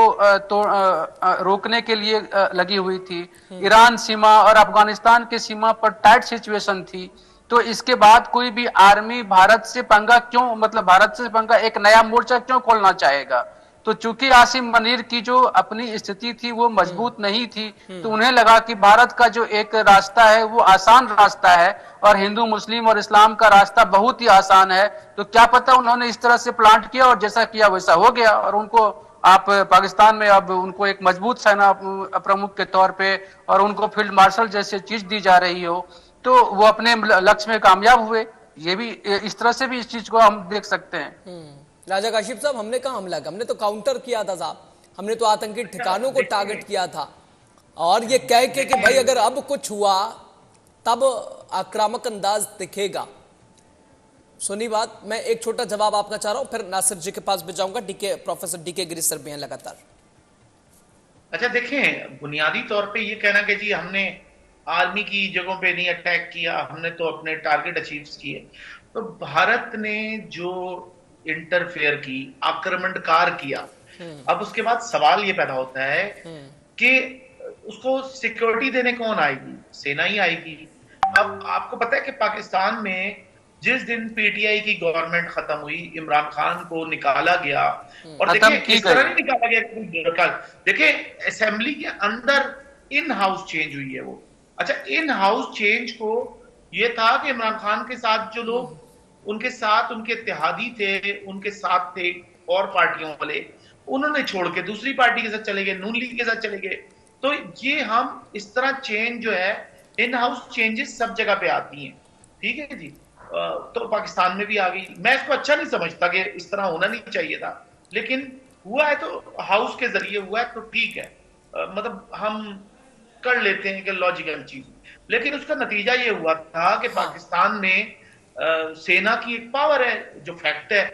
रोकने के लिए लगी हुई थी। ईरान सीमा और अफगानिस्तान के सीमा पर टाइट सिचुएशन थी। तो इसके बाद कोई भी आर्मी भारत से पंगा क्यों, मतलब भारत से पंगा, एक नया मोर्चा क्यों खोलना चाहेगा? तो चूंकि आसिम मुनीर की जो अपनी स्थिति थी वो मजबूत नहीं थी, तो उन्हें लगा कि भारत का जो एक रास्ता है वो आसान रास्ता है और हिंदू मुस्लिम और इस्लाम का रास्ता बहुत ही आसान है। तो क्या पता उन्होंने इस तरह से प्लांट किया और जैसा किया वैसा हो गया, और उनको आप पाकिस्तान में अब उनको एक मजबूत सेना प्रमुख के तौर पे और उनको फील्ड मार्शल जैसे चीज दी जा रही हो, तो वो अपने लक्ष्य में कामयाब हुए। ये भी इस तरह से भी इस चीज को हम देख सकते हैं। राजा काशिफ साहब, हमने कहा हमला किया, हमने तो काउंटर किया था साहब, हमने तो आतंकी ठिकानों को टारगेट किया था, और ये कह के कि भाई अगर अब कुछ हुआ तब आक्रामक अंदाज दिखेगा। सुनी बात। मैं एक छोटा जवाब आपका चाह रहा हूं, फिर नासिर जी के पास भी जाऊंगा। प्रोफेसर डीके गिरी सर भी हैं लगातार। अच्छा देखें, बुनियादी तौर पे ये कहना कि जी हमने आर्मी की जगहों पे नहीं अटैक किया, हमने तो अपने टारगेट अचीव किए, तो भारत ने जो इंटरफेयर की, आक्रमणकार किया, अब उसके बाद सवाल ये पैदा होता है कि उसको सिक्योरिटी देने कौन आएगी? सेना ही आएगी। अब आपको पता है कि पाकिस्तान में जिस दिन पीटीआई की गवर्नमेंट खत्म हुई, इमरान खान को निकाला गया, और देखिए किस तरह नहीं निकाला गया। देखिए असेंबली के अंदर इन हाउस चेंज हुई है वो। अच्छा, इन हाउस चेंज को ये था कि इमरान खान के साथ जो लोग उनके साथ उनके इत्तेहादी थे, उनके साथ थे और पार्टियों वाले, उन्होंने छोड़ के दूसरी पार्टी के साथ चले गए, नून लीग के साथ चले गए। तो ये हम इस तरह चेंज जो है, इन हाउस चेंजेस सब जगह पे आती हैं, ठीक है जी। तो पाकिस्तान में भी आ गई। मैं इसको अच्छा नहीं समझता कि इस तरह होना नहीं चाहिए था, लेकिन हुआ है तो हाउस के जरिए हुआ है तो ठीक है, मतलब हम कर लेते हैं कि लॉजिकल चीज, लेकिन उसका नतीजा ये हुआ था कि हाँ। पाकिस्तान में सेना की एक पावर है जो फैक्ट है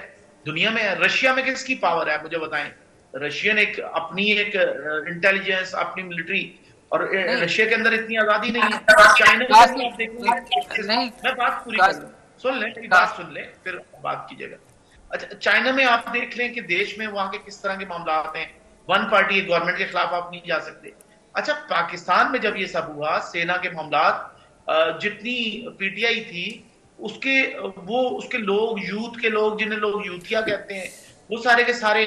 दुनिया में है। रशिया में किसकी पावर है मुझे बताएं? रशियन एक अपनी एक इंटेलिजेंस, अपनी मिलिट्री, और नहीं रशिया के अंदर इतनी आजादी नहीं है। चाइना के अंदर आप देखेंगे, नहीं मैं बात पूरी कर लूं, सुन लें मेरी बात सुन लें फिर बात कीजिएगा। अच्छा, चाइना में आप देख लें कि देश में वहां के किस तरह के मामला हैं, वन पार्टी गवर्नमेंट के खिलाफ आप नहीं जा सकते। अच्छा, पाकिस्तान में जब ये सब हुआ, सेना के मामला, जितनी पीटीआई थी उसके उसके लोग, यूथ के लोग, जिन्हें लोग यूथिया कहते हैं, वो सारे के सारे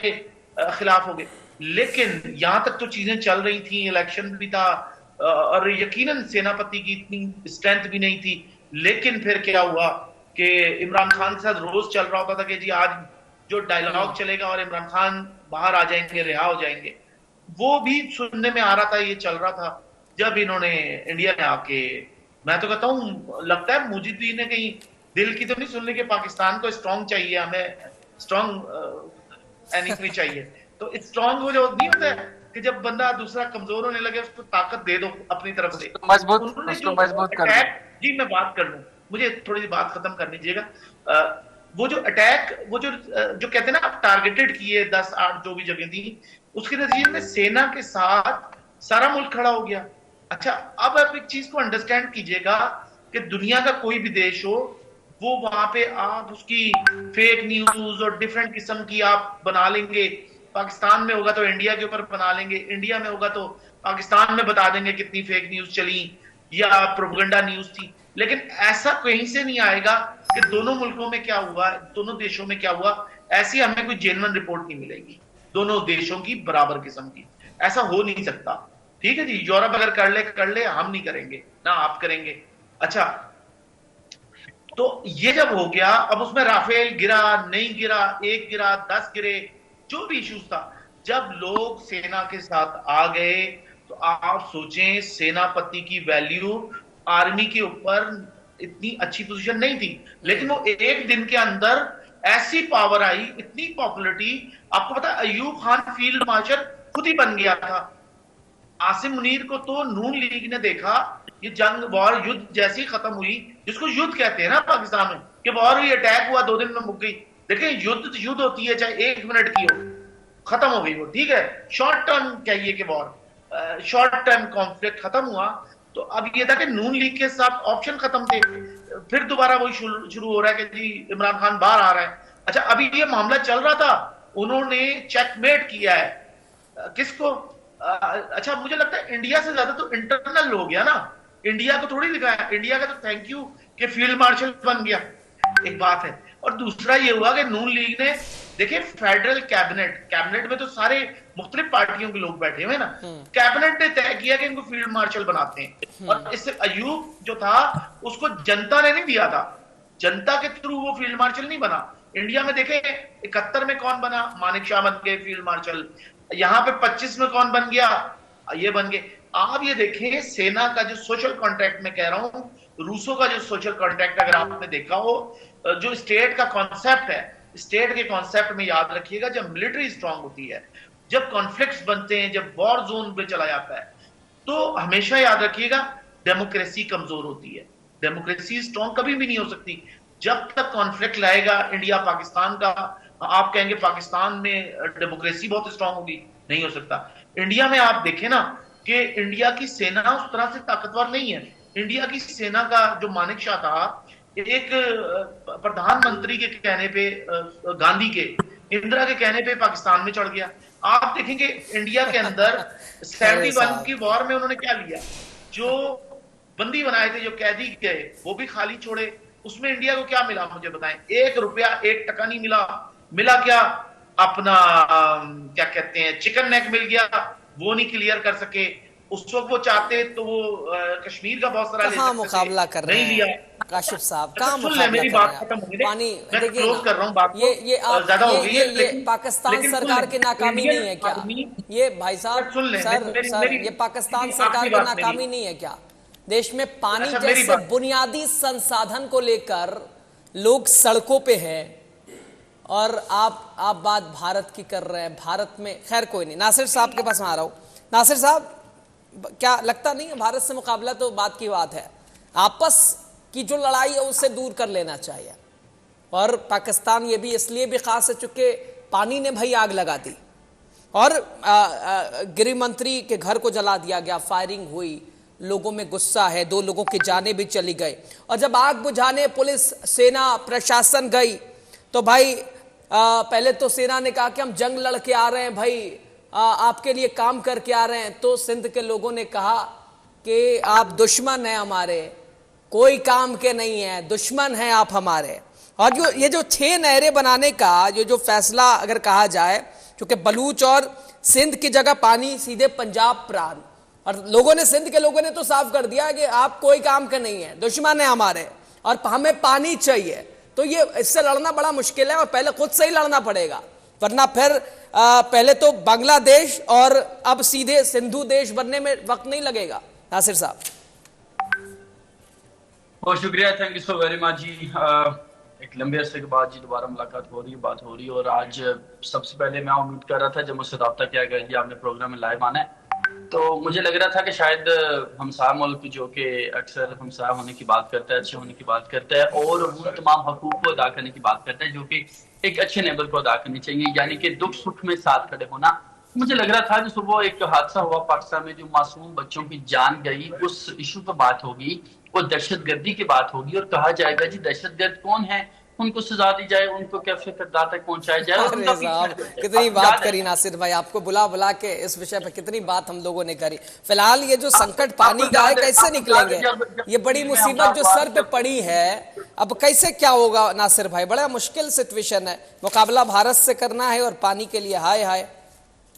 खिलाफ हो गए। लेकिन यहां तक तो चीजें चल रही थी, इलेक्शन भी था, और यकीनन सेनापति की इतनी स्ट्रेंथ भी नहीं थी। लेकिन फिर क्या हुआ कि इमरान खान के साथ रोज चल रहा होता था कि जी आज जो डायलॉग चलेगा और इमरान खान बाहर आ जाएंगे, रिहा हो जाएंगे, वो भी सुनने में आ रहा था, ये चल रहा था। जब इन्होंने इंडिया में आके, मैं तो कहता हूं लगता है मुजीदुद्दीन ने कहीं दिल की तो नहीं सुन ली कि पाकिस्तान को स्ट्रांग चाहिए, हमें स्ट्रांग एनिमी चाहिए। तो स्ट्रांग वो जो नहीं होता है कि जब बंदा दूसरा कमजोर होने लगे उसको ताकत दे दो अपनी तरफ से, उन्होंने जो अटैक, जी मैं बात कर लूं, मुझे थोड़ी सी बात खत्म करनी चाहिएगा। वो जो अटैक, वो जो कहते हैं ना आप टारगेटेड किए 10-8 जो भी जगह थी, उसके नतीजे में सेना के साथ सारा मुल्क खड़ा हो गया। अच्छा, अब आप एक चीज को अंडरस्टैंड कीजिएगा कि दुनिया का कोई भी देश हो, वो वहां पे आप उसकी फेक न्यूज और डिफरेंट किस्म की आप बना लेंगे। पाकिस्तान में होगा तो इंडिया के ऊपर बना लेंगे, इंडिया में होगा तो पाकिस्तान में बता देंगे कितनी फेक न्यूज चली या प्रोपेगेंडा न्यूज थी। लेकिन ऐसा कहीं से नहीं आएगा कि दोनों मुल्कों में क्या हुआ, दोनों देशों में क्या हुआ, ऐसी हमें कोई जेन्युइन रिपोर्ट नहीं मिलेगी दोनों देशों की बराबर किस्म की। ऐसा हो नहीं सकता। ठीक है जी, यूरोप अगर कर ले, हम नहीं करेंगे ना आप करेंगे। अच्छा, तो ये जब हो गया, अब उसमें राफेल गिरा नहीं गिरा, एक गिरा 10 गिरे, जो भी इश्यूज था, जब लोग सेना के साथ आ गए तो आप सोचें सेनापति की वैल्यू आर्मी के ऊपर इतनी अच्छी पोजीशन नहीं थी, लेकिन वो एक दिन के अंदर ऐसी पावर आई, इतनी पॉपुलरिटी। आपको पता है अयूब खान फील्ड मार्शल खुद ही बन गया था। आसिम मुनीर को तो नून लीग ने देखा, ये जंग वॉर युद्ध जैसी खत्म हुई, जिसको युद्ध कहते हैं ना पाकिस्तान में, कि वॉर हुई, अटैक हुआ, 2 दिन में मुक गई। देखिए युद्ध होती है, चाहे 1 मिनट की हो, खत्म हो गई वो, ठीक है। शॉर्ट टर्म कहिए कि वॉर, शॉर्ट टर्म कॉन्फ्लिक्ट खत्म हुआ। तो अब ये था कि नून लीग के साथ ऑप्शन खत्म थे, फिर दोबारा वही शुरू हो रहा है कि जी इमरान खान बाहर आ रहा है। अच्छा, अभी ये मामला चल रहा था, उन्होंने चेकमेट किया है किसको? अच्छा, मुझे लगता है इंडिया से ज्यादा तो इंटरनल हो गया ना, इंडिया को थोड़ी दिखाया। इंडिया का तो थैंक यू कि फील्ड मार्शल बन गया, एक बात है। और दूसरा ये हुआ कि नून लीग ने, देखिए फेडरल कैबिनेट में तो सारे मुख्तलिफ पार्टियों के लोग बैठे हुए ना, कैबिनेट ने तय किया कि इनको फील्ड मार्शल बनाते हैं। और इससे अयूब जो था उसको जनता ने नहीं दिया था, जनता के थ्रू वो फील्ड मार्शल नहीं बना। इंडिया में देखे 71 में कौन बना, मानिक शाह बन गए फील्ड मार्शल। यहां पे 25 में कौन बन गया, ये बन गए। आप ये देखें सेना का जो सोशल कॉन्ट्रैक्ट में कह रहा हूं, रूसों का जो सोशल कॉन्ट्रैक्ट अगर आपने देखा हो, जो स्टेट का कॉन्सेप्ट है, स्टेट के कॉन्सेप्ट में याद रखिएगा, जब मिलिट्री स्ट्रांग होती है, जब कॉन्फ्लिक्ट्स बनते हैं, जब वॉर जोन पे चला जाता है, तो हमेशा याद रखिएगा डेमोक्रेसी कमजोर होती है। डेमोक्रेसी स्ट्रांग कभी भी नहीं हो सकती जब तक कॉन्फ्लिक्ट लाएगा। इंडिया पाकिस्तान का, आप कहेंगे पाकिस्तान में डेमोक्रेसी बहुत स्ट्रांग होगी, नहीं हो सकता। इंडिया में आप देखें ना कि इंडिया की सेना उस तरह से ताकतवर नहीं है। इंडिया की सेना का जो मानिक शाह था, एक प्रधानमंत्री के कहने पे, गांधी के, इंदिरा के कहने पे पाकिस्तान में चढ़ गया। आप देखेंगे इंडिया के अंदर 71 की वॉर में उन्होंने क्या लिया, जो बंदी बनाए थे, जो कैदी गए, वो भी खाली छोड़े। उसमें इंडिया को क्या मिला मुझे बताएं? 1 रुपया 1 टका नहीं मिला। मिला क्या? अपना क्या कहते हैं, चिकन नेक मिल गया, वो नहीं क्लियर कर सके। उस वक्त वो चाहते तो वो कश्मीर का बहुत सारा कहाँ मुकाबला कर रहे नहीं लिया। काशिफ साहब, कहाँ सुन ले, मेरी बात खत्म हो गई, पानी मैं देखिए क्लोज कर रहा हूं बात को, ये आप ज्यादा हो गई है, ये पाकिस्तान सरकार की नाकामी नहीं है क्या? ये भाई साहब, सर ये पाकिस्तान सरकार की नाकामी नहीं है क्या? देश में पानी जैसे बुनियादी संसाधन को लेकर लोग सड़कों पे हैं और आप बात भारत की कर रहे हैं। भारत में खैर कोई नहीं, नासिर साहब के पास मैं आ रहा हूँ। नासिर साहब, क्या लगता नहीं है भारत से मुकाबला तो बात की बात है, आपस की जो लड़ाई है उससे दूर कर लेना चाहिए। और पाकिस्तान ये भी इसलिए भी खास है चूंकि पानी ने भाई आग लगा दी और गृह मंत्री के घर को जला दिया गया, फायरिंग हुई, लोगों में गुस्सा है, 2 लोगों की जानें भी चली गई। और जब आग बुझाने पुलिस, सेना, प्रशासन गई तो भाई पहले तो सेना ने कहा कि हम जंग लड़ के आ रहे हैं भाई, आपके लिए काम करके आ रहे हैं। तो सिंध के लोगों ने कहा कि आप दुश्मन हैं हमारे, कोई काम के नहीं है, दुश्मन हैं आप हमारे। और ये जो 6 नहरें बनाने का जो फैसला अगर कहा जाए, क्योंकि बलूच और सिंध की जगह पानी सीधे पंजाब प्रांत, और लोगों ने, सिंध के लोगों ने तो साफ कर दिया कि आप कोई काम के नहीं है, दुश्मन है हमारे और हमें पानी चाहिए। तो ये इससे लड़ना बड़ा मुश्किल है और पहले खुद से ही लड़ना पड़ेगा, वरना फिर पहले तो बांग्लादेश और अब सीधे सिंधु देश बनने में वक्त नहीं लगेगा। नासिर साहब, बहुत शुक्रिया, thank you so very much ji. एक लंबे अरसे के बाद जी दोबारा मुलाकात हो रही है, बात हो रही है। और आज सबसे पहले मैं उम्मीद कर रहा था जब मुझसे रब्ता किया गया जी आपने प्रोग्राम में लाइव आना है, तो मुझे लग रहा था कि शायद हमसाया मुल्क जो कि अक्सर हमसाया होने की बात करता है, अच्छे होने की बात करता है और वो तमाम हकूक को अदा करने की बात करता है जो कि एक अच्छे नेबर को अदा करनी चाहिए, यानी कि दुख सुख में साथ खड़े होना। मुझे लग रहा था कि सुबह एक हादसा हुआ पाकिस्तान में, जो मासूम बच्चों की जान गई, उस इशू पर बात होगी, वो दहशतगर्दी की बात होगी और कहा जाएगा जी दहशतगर्द कौन है, उनको सजा दी जाए, उनको कैफे किरदार तक पहुंचाया जाए। और अरे साहब, कितनी बात करी नासिर भाई, आपको बुला बुला के इस विषय पे कितनी बात हम लोगों ने करी। फिलहाल ये जो संकट पानी का है, कैसे निकलेंगे, ये बड़ी मुसीबत जो सर पे पड़ी है, अब कैसे क्या होगा नासिर भाई? बड़ा मुश्किल सिचुएशन है, मुकाबला भारत से करना है और पानी के लिए हाय हाय।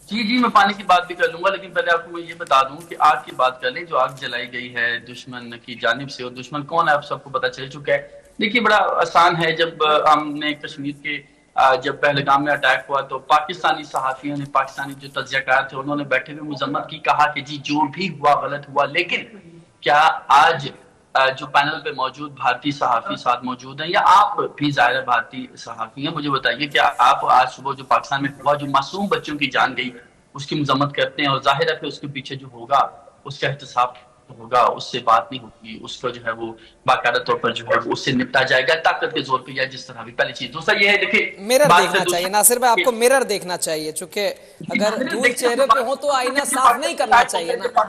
जी, मैं पानी की बात भी कर लूंगा, लेकिन पहले आपको मैं ये बता दूं कि आग की बात कर लें, जो आग जलाई गई है दुश्मन की जानिब से, और दुश्मन कौन है आप सबको पता चल चुका है। देखिए, बड़ा आसान है, जब हमने कश्मीर के जब पहलगाम में अटैक हुआ तो पाकिस्तानी सहाफियों ने, पाकिस्तानी जो तज्जियाकार थे, उन्होंने बैठे हुए मुजम्मत की, कहा कि जी जो भी हुआ गलत हुआ। लेकिन क्या आज जो पैनल पे मौजूद भारतीय सहाफी साथ मौजूद हैं, या आप भी ज़ाहिर भारतीय सहाफी हैं, मुझे बताइए क्या आप आज सुबह जो पाकिस्तान में हुआ, जो मासूम बच्चों की जान गई, उसकी मजम्मत करते हैं? और जाहिर है कि उसके पीछे जो होगा उसका एहतसाब होगा, उससे बात नहीं होगी, उसको जो है वो बाकायदा तौर पर जो है वो उससे निपटा जाएगा, ताकत के जोर पे या जिस तरह भी। पहली चीज। दूसरा ये है, देखिए, मिरर देखना चाहिए नासिर भाई, आपको मिरर देखना चाहिए, चूंकि अगर धूल चेहरे पे हो तो आईना साफ नहीं करना चाहिए ना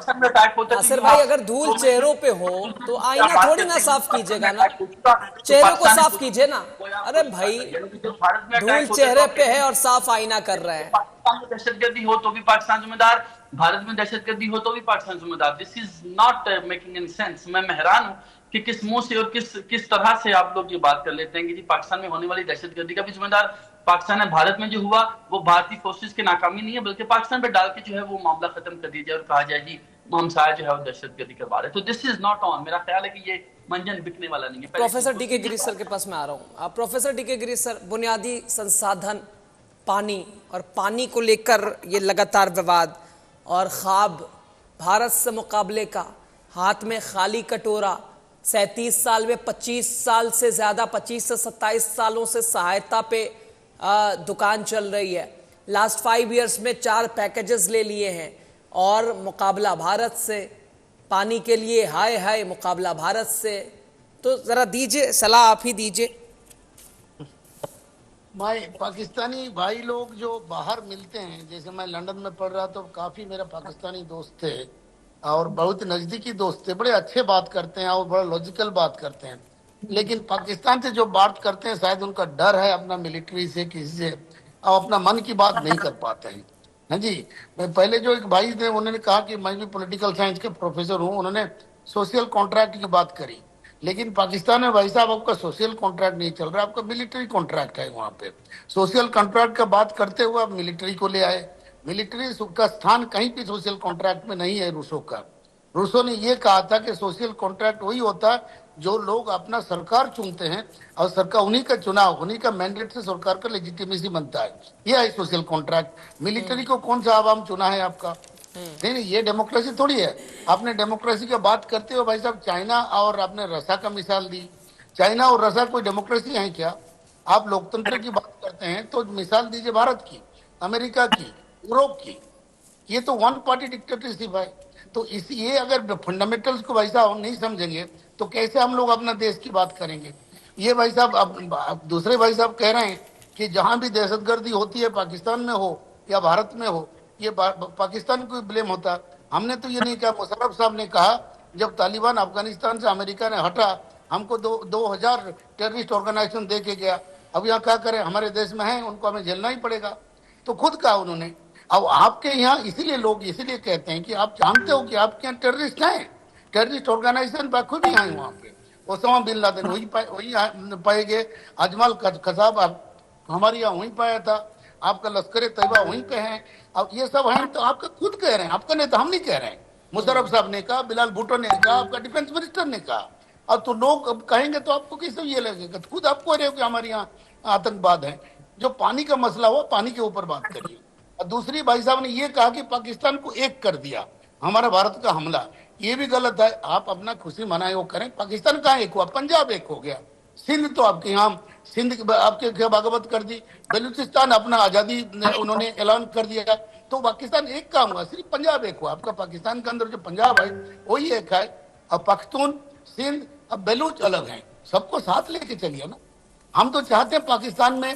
नासिर भाई। अगर धूल चेहरों पे हो तो आईना थोड़ी ना साफ कीजिएगा ना, चेहरों को साफ कीजिए ना। अरे भाई, धूल चेहरे पे है और साफ आईना कर रहे हैं। पाकिस्तान में दहशतगर्दी हो तो भी पाकिस्तान जिम्मेदार, भारत में दहशतगर्दी हो तो भी पाकिस्तान जिम्मेदार। This is not making any sense. मैं हैरान हूं कि किस मुंह से और किस तरह से आप लोग ये बात कर लेते हैं कि जी पाकिस्तान में होने वाली दहशतगर्दी का भी जिम्मेदार पाकिस्तान है। भारत में जो हुआ वो भारतीय फोर्सेस की नाकामी नहीं है, बल्कि पाकिस्तान पे डाल के जो है वो मामला खत्म कर दिया जाए और कहा जाए जी हमसाया जो है वो दहशतगर्दी करवा रहे। तो दिस इज नॉट ऑन। मेरा ख्याल है कि ये मंजन बिकने वाला नहीं है। प्रोफेसर डी के गिरी सर के पास मैं आ रहा हूँ। प्रोफेसर डी के गिरी सर, बुनियादी संसाधन पानी, और पानी को लेकर ये लगातार विवाद और ख्वाब भारत से मुकाबले का, हाथ में खाली कटोरा, 37 साल में 25 साल से ज़्यादा, 25 से 27 सालों से सहायता पे दुकान चल रही है। लास्ट 5 इयर्स में 4 पैकेजेस ले लिए हैं और मुकाबला भारत से, पानी के लिए हाय हाय मुकाबला भारत से। तो ज़रा दीजिए सलाह, आप ही दीजिए। भाई, पाकिस्तानी भाई लोग जो बाहर मिलते हैं, जैसे मैं लंदन में पढ़ रहा तो काफी मेरा पाकिस्तानी दोस्त थे और बहुत नजदीकी दोस्त थे, बड़े अच्छे बात करते हैं और बड़ा लॉजिकल बात करते हैं। लेकिन पाकिस्तान से जो बात करते हैं, शायद उनका डर है अपना मिलिट्री से, किसी से, और अपना मन की बात नहीं कर पाते हैं। हाँ जी, मैं पहले जो एक भाई थे उन्होंने कहा कि मैं भी पॉलिटिकल साइंस के प्रोफेसर हूँ, उन्होंने सोशल कॉन्ट्रैक्ट की बात करी। लेकिन पाकिस्तान में भाई साहब आपका सोशल कॉन्ट्रैक्ट नहीं चल रहा, आपका मिलिट्री कॉन्ट्रैक्ट है। वहां पे सोशल कॉन्ट्रैक्ट का बात करते हुए आप मिलिट्री को ले आए। मिलिट्री का स्थान कहीं भी सोशल कॉन्ट्रैक्ट में नहीं है रूसों का। रूसों ने यह कहा था कि सोशल कॉन्ट्रैक्ट वही होता है जो लोग अपना सरकार चुनते हैं और सरकार उन्हीं का चुनाव, उन्हीं का मैंडेट से सरकार का लेजिटिमेसी बनता है। यह है सोशल कॉन्ट्रैक्ट। मिलिट्री को कौन सा आवाम चुना है आपका? नहीं, ये डेमोक्रेसी थोड़ी है। आपने डेमोक्रेसी की बात करते हो भाई साहब, चाइना और आपने रसा का मिसाल दी। चाइना और रसा कोई डेमोक्रेसी है क्या? आप लोकतंत्र की बात करते हैं तो मिसाल दीजिए भारत की, अमेरिका की, यूरोप की। ये तो वन पार्टी डिक्टेटरशिप है। तो इस ये अगर फंडामेंटल्स को भाई साहब हम नहीं समझेंगे तो कैसे हम लोग अपना देश की बात करेंगे। ये भाई साहब अब दूसरे भाई साहब कह रहे हैं कि जहां भी दहशतगर्दी होती है, पाकिस्तान में हो या भारत में हो, ये पाकिस्तान को ब्लेम होता है। हमने तो ये नहीं कहा। मुशर्रफ साहब ने कहा जब तालिबान अफगानिस्तान से अमेरिका ने हटा, हमको 2000 टेररिस्ट ऑर्गेनाइजेशन दे के गया। अब यहाँ क्या करें, हमारे देश में है, उनको हमें झेलना ही पड़ेगा। तो खुद कहा उन्होंने। अब आपके यहाँ इसीलिए लोग इसीलिए कहते हैं कि आप जानते हो कि आपके यहाँ टेररिस्ट हैं, टेररिस्ट ऑर्गेनाइजेशन खुद ही आए वहां पे। ओसामा बिन लादेन वही पाए गए, अजमल कसाब हमारे यहाँ वहीं पाया था, आपका लश्कर तैयबा वहीं पे है। अब ये सब हैं तो आपका खुद कह रहे हैं, आपका नहीं तो हम नहीं कह रहे हैं। मुशर्रफ साहब ने कहा, बिलाल भुट्टो ने कहा, आपका डिफेंस मिनिस्टर ने कहा। अब तो लोग अब कहेंगे तो आपको कैसे ये लगेगा, खुद आप कह रहे हो कि हमारे यहाँ आतंकवाद है। जो पानी का मसला हो, पानी के ऊपर बात करिए। और दूसरी भाई साहब ने ये कहा कि पाकिस्तान को एक कर दिया हमारा भारत का हमला, ये भी गलत है। आप अपना खुशी मनाए वो करें। पाकिस्तान कहाँ एक हुआ, पंजाब एक हो गया, सिंध तो आपके यहाँ सिंध आपके क्या बगावत कर दी, बलूचिस्तान अपना आजादी उन्होंने ऐलान कर दिया, तो पाकिस्तान एक काम हुआ, सिर्फ पंजाब एक हुआ। आपका पाकिस्तान के अंदर जो पंजाब है वही एक है। अब पख्तून, सिंध, अब बलूच अलग हैं, सबको साथ लेके चलिए ना। हम तो चाहते हैं पाकिस्तान में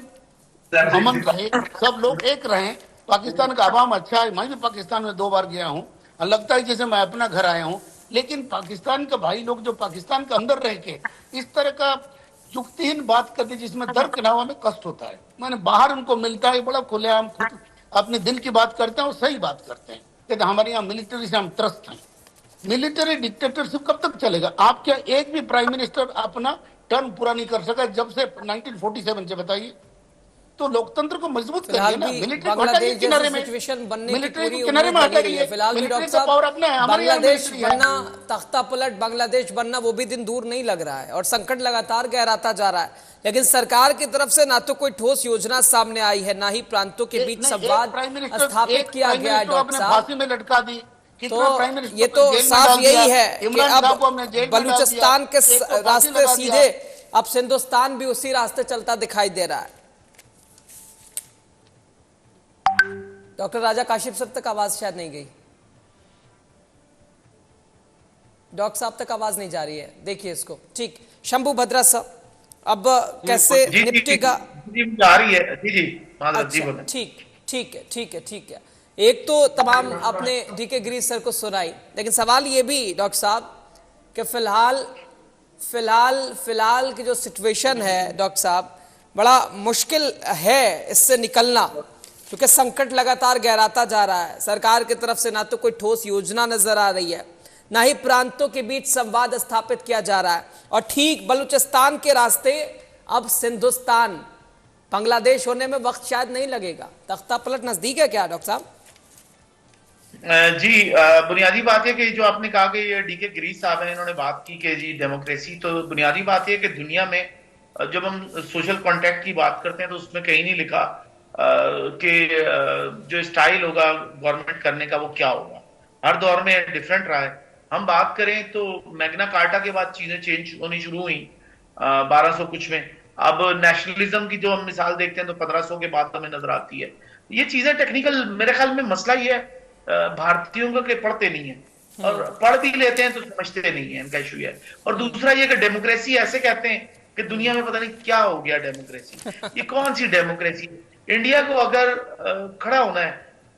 अमन रहे, सब लोग एक रहें। पाकिस्तान का आवाम अच्छा है, मैं भी पाकिस्तान में 2 बार गया हूँ और लगता है जैसे मैं अपना घर आया हूँ। लेकिन पाकिस्तान के भाई लोग जो पाकिस्तान के अंदर रह के इस तरह का युक्तिहीन बात करते जिसमें तर्क ना हो, हमें कष्ट होता है। मैंने बाहर उनको मिलता है, बड़ा खुलेआम खुद अपने दिल की बात करते हैं और सही बात करते हैं कि हमारे यहाँ मिलिट्री से हम त्रस्त हैं। मिलिट्री डिक्टेटरशिप कब तक चलेगा? आप क्या एक भी प्राइम मिनिस्टर अपना टर्म पूरा नहीं कर सका जब से 1947 से, बताइए। तो लोकतंत्र को मजबूत करिए ना। मिलिट्री बांग्लादेश जैसी सिचुएशन बनने की पूरी उम्मीद बनी रही है। फिलहाल भी डॉक्टर साहब, बांग्लादेश बनना, तख्ता पलट बांग्लादेश बनना, वो भी दिन दूर नहीं लग रहा है और संकट लगातार गहराता जा रहा है। लेकिन सरकार की तरफ से ना तो कोई ठोस योजना सामने आई है, ना ही प्रांतों के बीच संवाद स्थापित किया गया है। डॉक्टर साहब, फांसी में लटका दी, तो ये तो साफ यही है कि अब बलूचिस्तान के रास्ते सीधे अब हिंदुस्तान भी उसी रास्ते चलता दिखाई दे रहा है। डॉक्टर राजा काशिफ साहब तक आवाज शायद नहीं गई, डॉक्टर साहब तक आवाज नहीं जा रही है, देखिए इसको। ठीक, शंभू भद्रा साहब, अब कैसे निपटेगा? जा रही है जी। अच्छा, ठीक है। एक तो तमाम आपने डीके गिरीश सर को सुनाई, लेकिन सवाल ये भी डॉक्टर साहब कि फिलहाल की जो सिचुएशन है डॉक्टर साहब, बड़ा मुश्किल है इससे निकलना, क्योंकि संकट लगातार गहराता जा रहा है। सरकार की तरफ से ना तो कोई ठोस योजना नजर आ रही है, ना ही प्रांतों के बीच संवाद स्थापित किया जा रहा है। और ठीक बलूचिस्तान के रास्ते अब हिंदुस्तान, बांग्लादेश होने में वक्त शायद नहीं लगेगा। तख्ता पलट नजदीक है क्या डॉक्टर साहब? जी, बुनियादी बात है कि जो आपने कहा कि ये डीके गिरीश साहब हैं, इन्होंने बात की कि जी डेमोक्रेसी, तो बुनियादी बात है कि दुनिया में जब हम सोशल कॉन्ट्रैक्ट की बात करते हैं तो उसमें कहीं नहीं लिखा कि जो स्टाइल होगा गवर्नमेंट करने का वो क्या होगा। हर दौर में डिफरेंट रहा है। हम बात करें तो मैग्ना कार्टा के बाद चीजें चेंज होनी शुरू हुई 1200 कुछ में। अब नेशनलिज्म की जो हम मिसाल देखते हैं तो 1500 के बाद हमें नजर आती है। ये चीजें टेक्निकल, मेरे ख्याल में मसला ये है भारतीयों को कि पढ़ते नहीं है, और पढ़ भी लेते हैं तो समझते नहीं है, इनका इशू है। और दूसरा ये कि डेमोक्रेसी ऐसे कहते हैं कि दुनिया में पता नहीं क्या हो गया डेमोक्रेसी। ये कौन सी डेमोक्रेसी? इंडिया को अगर खड़ा होना है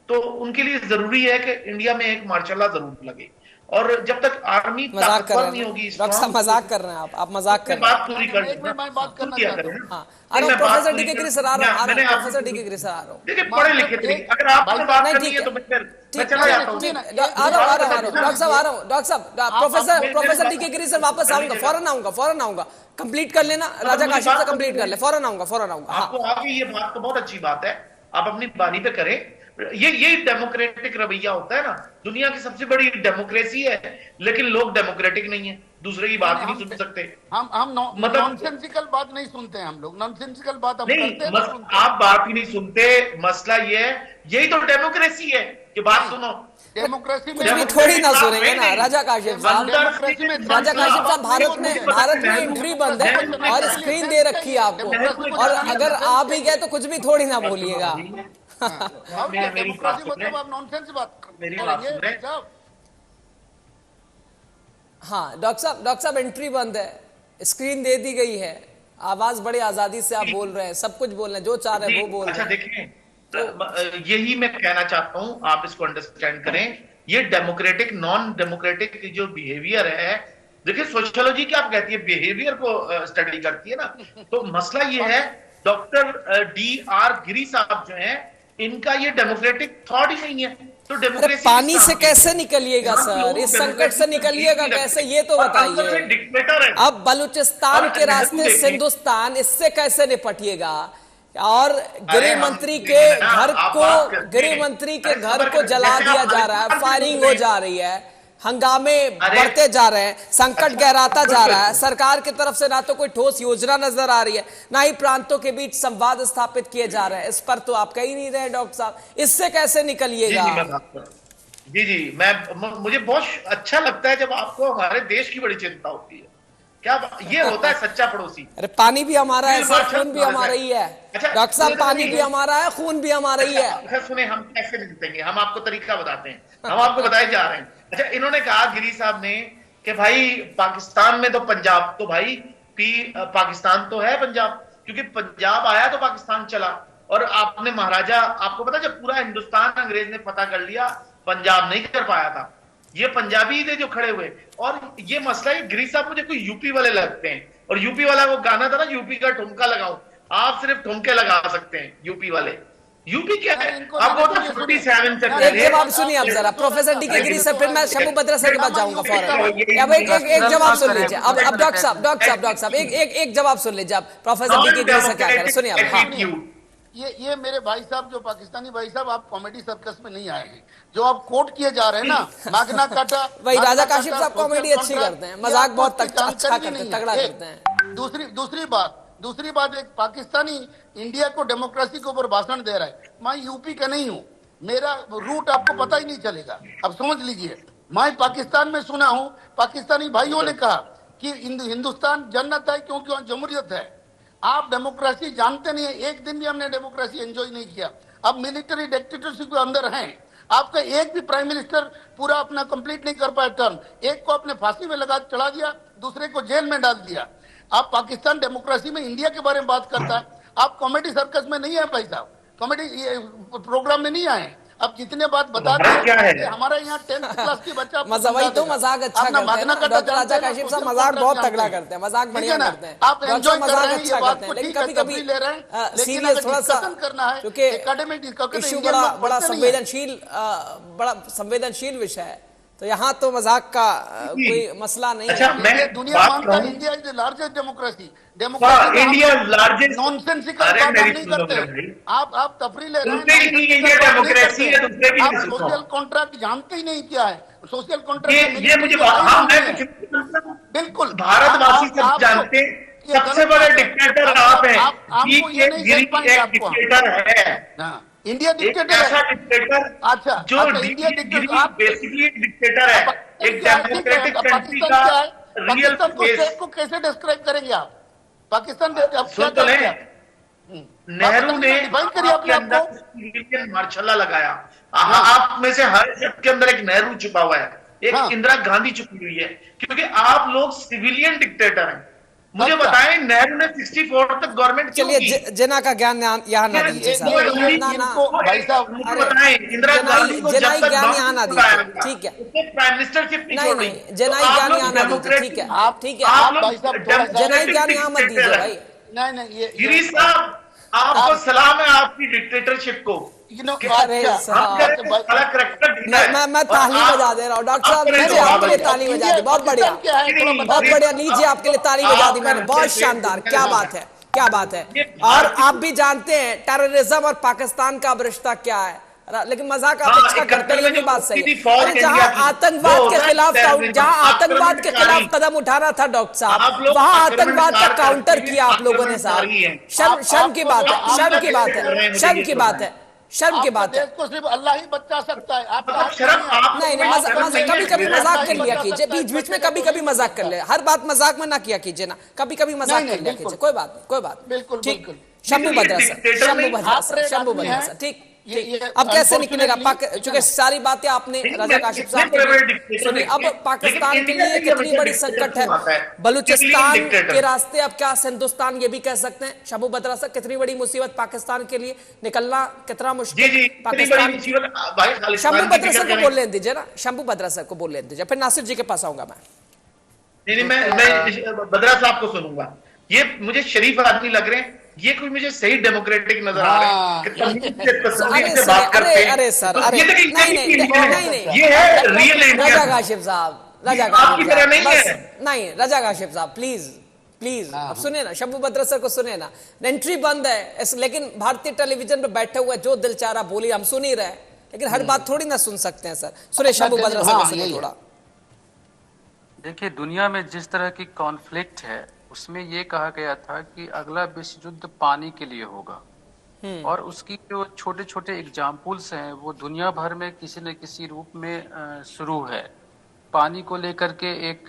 तो उनके लिए जरूरी है कि इंडिया में एक मार्शल लॉ जरूर लगे, और जब तक आर्मी ताकतवर नहीं होगी। डॉक्टर साहब मजाक कर रहे हैं आप मजाक कर रहे हैं। बात पूरी कर मैं बात करना चाहता हूं। हाँ, प्रोफेसर डीके गिरीश सर आ रहा हूं, प्रोफेसर डीके गिरीश सर आ रहा हूं। देखिए पढ़े लिखे थे, अगर आपने बात करनी है तो मैं चला जाता हूं। आ रहा हूं डॉक्टर साहब, आ रहा हूं डॉक्टर साहब, प्रोफेसर डीके गिरीश सर वापस आऊंगा, फौरन आऊंगा। कंप्लीट कर लेना राजा काशिफ से, कंप्लीट कर ले, फौरन आऊंगा। आपको आगे ये बात तो बहुत अच्छी बात है, आप अपनी बारी पे करें। ये डेमोक्रेटिक रवैया होता है ना। दुनिया की सबसे बड़ी डेमोक्रेसी है, लेकिन लोग डेमोक्रेटिक नहीं है, दूसरे की बात ही नहीं सुन सकते। हम मतलब नॉनसेंसिकल बात नहीं सुनते हैं। हम लोग नॉनसेंसिकल बात नहीं, आप बात ही नहीं सुनते। मसला ये है, यही तो डेमोक्रेसी है कि बात सुनो। डेमोक्रेसी में कुछ भी थोड़ी ना सुनेंगे ना राजा काशिफ साहब। डेमोक्रेसी में राजा काशिफ साहब, भारत में एंट्री बंद है और स्क्रीन दे रखी है आपको, और अगर आप ही गए तो कुछ भी थोड़ी ना बोलिएगा। डेमोक्रेसी मतलब आप नॉनसेंस बात करेंगे साहब। हाँ डॉक्टर साहब एंट्री बंद है, स्क्रीन दे दी गई है, आवाज बड़ी आजादी से आप बोल रहे हैं, सब कुछ बोल रहे हैं, जो चाह रहे हैं वो बोल रहे हैं। अच्छा देखिए, यही मैं कहना चाहता हूं, आप इसको अंडरस्टैंड करें। ये डेमोक्रेटिक नॉन डेमोक्रेटिक जो बिहेवियर है, देखिए सोशियोलॉजी क्या कहती है, बिहेवियर को स्टडी करती है ना। तो मसला ये है, डॉक्टर D.R. गिरी साहब जो हैं, इनका ये डेमोक्रेटिक थॉट ही नहीं है। तो अरे पानी से कैसे निकलिएगा सर, इस संकट से निकलिएगा कैसे, ये तो बताइए। अब बलूचिस्तान के रास्ते सिंधुस्तान, इससे कैसे निपटिएगा? और गृह मंत्री के घर को जला दिया जा रहा है, फायरिंग हो जा रही है, हंगामे बढ़ते जा रहे हैं, संकट गहराता जा रहा है। सरकार की तरफ से ना तो कोई ठोस योजना नजर आ रही है, ना ही प्रांतों के बीच संवाद स्थापित किए जा रहे हैं। इस पर तो आप कह ही नहीं रहे डॉक्टर साहब, इससे कैसे निकलिएगा? जी, मुझे बहुत अच्छा लगता है जब आपको हमारे देश की बड़ी चिंता होती है। क्या ये होता है सच्चा पड़ोसी। अरे पानी भी हमारा है सर, खून भी हमारा ही है। डॉक्टर साहब, पानी भी हमारा है, खून भी हमारा ही है। अच्छा सुने, हम कैसे निपटेंगे, हम आपको तरीका बताते हैं, हम आपको बताए जा रहे हैं। अच्छा, इन्होंने कहा गिरी साहब ने कि भाई पाकिस्तान में तो पंजाब, तो भाई पाकिस्तान तो है पंजाब, क्योंकि पंजाब आया तो पाकिस्तान चला। और आपने महाराजा, आपको पता जब पूरा हिंदुस्तान अंग्रेज ने पता कर लिया, पंजाब नहीं कर पाया था, ये पंजाबी थे जो खड़े हुए। और ये मसला है, गिरी साहब मुझे कोई यूपी वाले लगते हैं, और यूपी वाला वो गाना था ना, यूपी का ठुमका लगाओ, आप सिर्फ ठुमके लगा सकते हैं यूपी वाले। यूपी क्या है, आपको तो 47 से एक जवाब सुनिए आप जरा प्रोफेसर D.K. गिरी से, फिर मैं शंभू भद्रा सर के पास जाऊंगा फौरन। अब एक जवाब सुन लीजिए। अब डॉक्टर साहब एक जवाब सुन लीजिए आप, प्रोफेसर D.K. गिरी से क्या कह रहे हैं, सुनिए आप। ये मेरे भाई साहब, जो पाकिस्तानी भाई साहब, आप कॉमेडी सर्कस में नहीं आए हैं। जो आप कोट किए जा रहे हैं ना, मागना काटा, वही राजा काशिफ साहब कॉमेडी अच्छी करते हैं, मजाक बहुत अच्छा करते हैं, तगड़ा करते हैं। दूसरी बात, एक पाकिस्तानी इंडिया को डेमोक्रेसी के ऊपर भाषण दे रहा है। मैं यूपी का नहीं हूँ, मेरा रूट आपको पता ही नहीं चलेगा। अब समझ लीजिए, मैं पाकिस्तान में सुना हूँ, पाकिस्तानी भाइयों ने कहा कि हिंदुस्तान जन्नत है क्योंकि वहाँ जमहूरियत है। आप डेमोक्रेसी जानते नहीं है, एक दिन भी हमने डेमोक्रेसी एंजॉय नहीं किया। अब मिलिट्री डिक्टेटरशिप के अंदर हैं। आपका एक भी प्राइम मिनिस्टर पूरा अपना कंप्लीट नहीं कर पाया टर्म, एक को अपने फांसी में लगा चढ़ा दिया, दूसरे को जेल में डाल दिया। आप पाकिस्तान डेमोक्रेसी में इंडिया के बारे में बात करता है, आप कॉमेडी सर्कस में नहीं है भाई साहब, कॉमेडी प्रोग्राम में नहीं आए। अब जितने बात बता दें, हमारा यहाँ 10th क्लास की बच्चा वही तो मजाक अच्छा करते हैं डॉक्टर राजा काशिफ साहब, मजाक बहुत तगड़ा करते हैं, मजाक बढ़िया करते हैं, आप एंजॉय मजाक अच्छा करते हैं। लेकिन कभी कभी सीरियस थोड़ा सा, क्योंकि इशू बड़ा संवेदनशील विषय है, तो यहाँ तो मजाक का कोई मसला नहीं है। मैं दुनिया मानता है India is the largest democracy, India largest nonsensical बात नहीं करते। आप तफरी ले रहे हैं, डेमोक्रेसी है, आप सोशल कॉन्ट्रैक्ट जानते ही नहीं क्या है सोशल कॉन्ट्रैक्ट। ये मुझे बिल्कुल भारतवासी सब जानते हैं, सबसे बड़े डिक्टेटर आप हैं। आपको ये नहीं समझ पाएंगे, डिक्टेटर है इंडिया, डिक्टेटर ऐसा डिक्टेटर, अच्छा जो इंडिया डिक्टेटर बेसिकली डिक्टेटर है, एक डेमोक्रेटिक कंट्री का रियल फेस को कैसे डिस्क्राइब करेंगे आप? पाकिस्तान नेहरू ने आपके अंदर सिविलियन मार्शल लगाया, आप में से हर शख्स के अंदर एक नेहरू छुपा हुआ है, एक इंदिरा गांधी छुपी हुई है, क्योंकि आप लोग सिविलियन डिक्टेटर हैं। मुझे बताएं, नेहरू ने 64 तक गवर्नमेंट, चलिए जना का ज्ञान यहाँ ना दीजिए भाई साहब, मुझे बताएं इंदिरा गांधी को जब तक ज्ञान यहाँ ना दीजिए, ठीक है, प्राइम मिनिस्टरशिप नहीं छोड़ी, जनाई ज्ञान यहाँ ना दीजिए, ठीक है, आप ठीक है, आप जनाई ज्ञान यहाँ मत दीजिए भाई। नहीं, गिरी साहब आपको सलाम है आपकी डिक्टेटरशिप को। मैं ताली बजा दे रहा हूँ डॉक्टर साहब, लीजिए आपके लिए ताली बजा दी, बहुत बढ़िया, बहुत बढ़िया, लीजिए आपके लिए ताली बजा दी मैंने, बहुत शानदार, क्या बात है, क्या बात है। और आप भी जानते हैं टेररिज्म और पाकिस्तान का रिश्ता क्या है, लेकिन मजाक आप अच्छा करते हैं, ये भी बात सही है। जहां आतंकवाद के खिलाफ कदम उठाना था डॉक्टर साहब, वहां आतंकवाद का काउंटर किया आप लोगों ने साहब। शर्म की बात है, शर्म की बात है, शर्म की बात है। शर्म की बात है। देश को सिर्फ अल्लाह ही बचा सकता है। आप मतलब शर्म आप नहीं नहीं, कभी कभी मजाक कर लिया कीजिए, बीच बीच में कभी कभी मजाक कर ले, हर बात मजाक में ना किया कीजिए ना, कभी कभी मजाक कर लिया कीजिए, कोई बात नहीं, कोई बात नहीं। बिल्कुल, ठीक, बिल्कुल। शंभू भद्रा सर, शंभू भद्रा सर, शंभू भद्रा सर, ठीक। अब कैसे निकलेगा चूंकि सारी बातें आपने रजा काशिफ साहब की सुनी। अब पाकिस्तान के लिए कितनी बड़ी संकट है, बलूचिस्तान के रास्ते अब क्या हिंदुस्तान ये भी कह सकते हैं। शंभू भद्रा सर, कितनी बड़ी मुसीबत पाकिस्तान के लिए, निकलना कितना मुश्किल पाकिस्तान। शंभू भद्रा सर को बोल लेने दीजिए ना, शंभू भद्रा सर को बोल लेने दीजिए, फिर नासिर जी के पास आऊंगा मैं। नहीं, मैं भद्रा साहब को सुनूंगा। ये मुझे शरीफ आदमी लग रहे हैं, ये कोई मुझे सही डेमोक्रेटिक नजर आ रहे हैं। बात करते हैं। अरे सर, अरे नहीं, ये है रियल इंडिया। रजा काशिफ साहब, रजा काशिफ साहब, नहीं रजा काशिफ साहब, प्लीज प्लीज अब सुने ना, शंभू भद्रा सर को सुने ना। एंट्री बंद है, लेकिन भारतीय टेलीविजन पे बैठे हुए जो दिल चाह रहा बोली, हम सुन ही रहे, लेकिन हर बात थोड़ी ना सुन सकते हैं सर। सुने शंभू भद्रा सर को सुने थोड़ा। देखिए, दुनिया में जिस तरह की कॉन्फ्लिक्ट है उसमें ये कहा गया था कि अगला विश्व युद्ध पानी के लिए होगा, और उसकी जो छोटे छोटे एग्जाम्पल्स हैं वो दुनिया भर में किसी न किसी रूप में शुरू है। पानी को लेकर के एक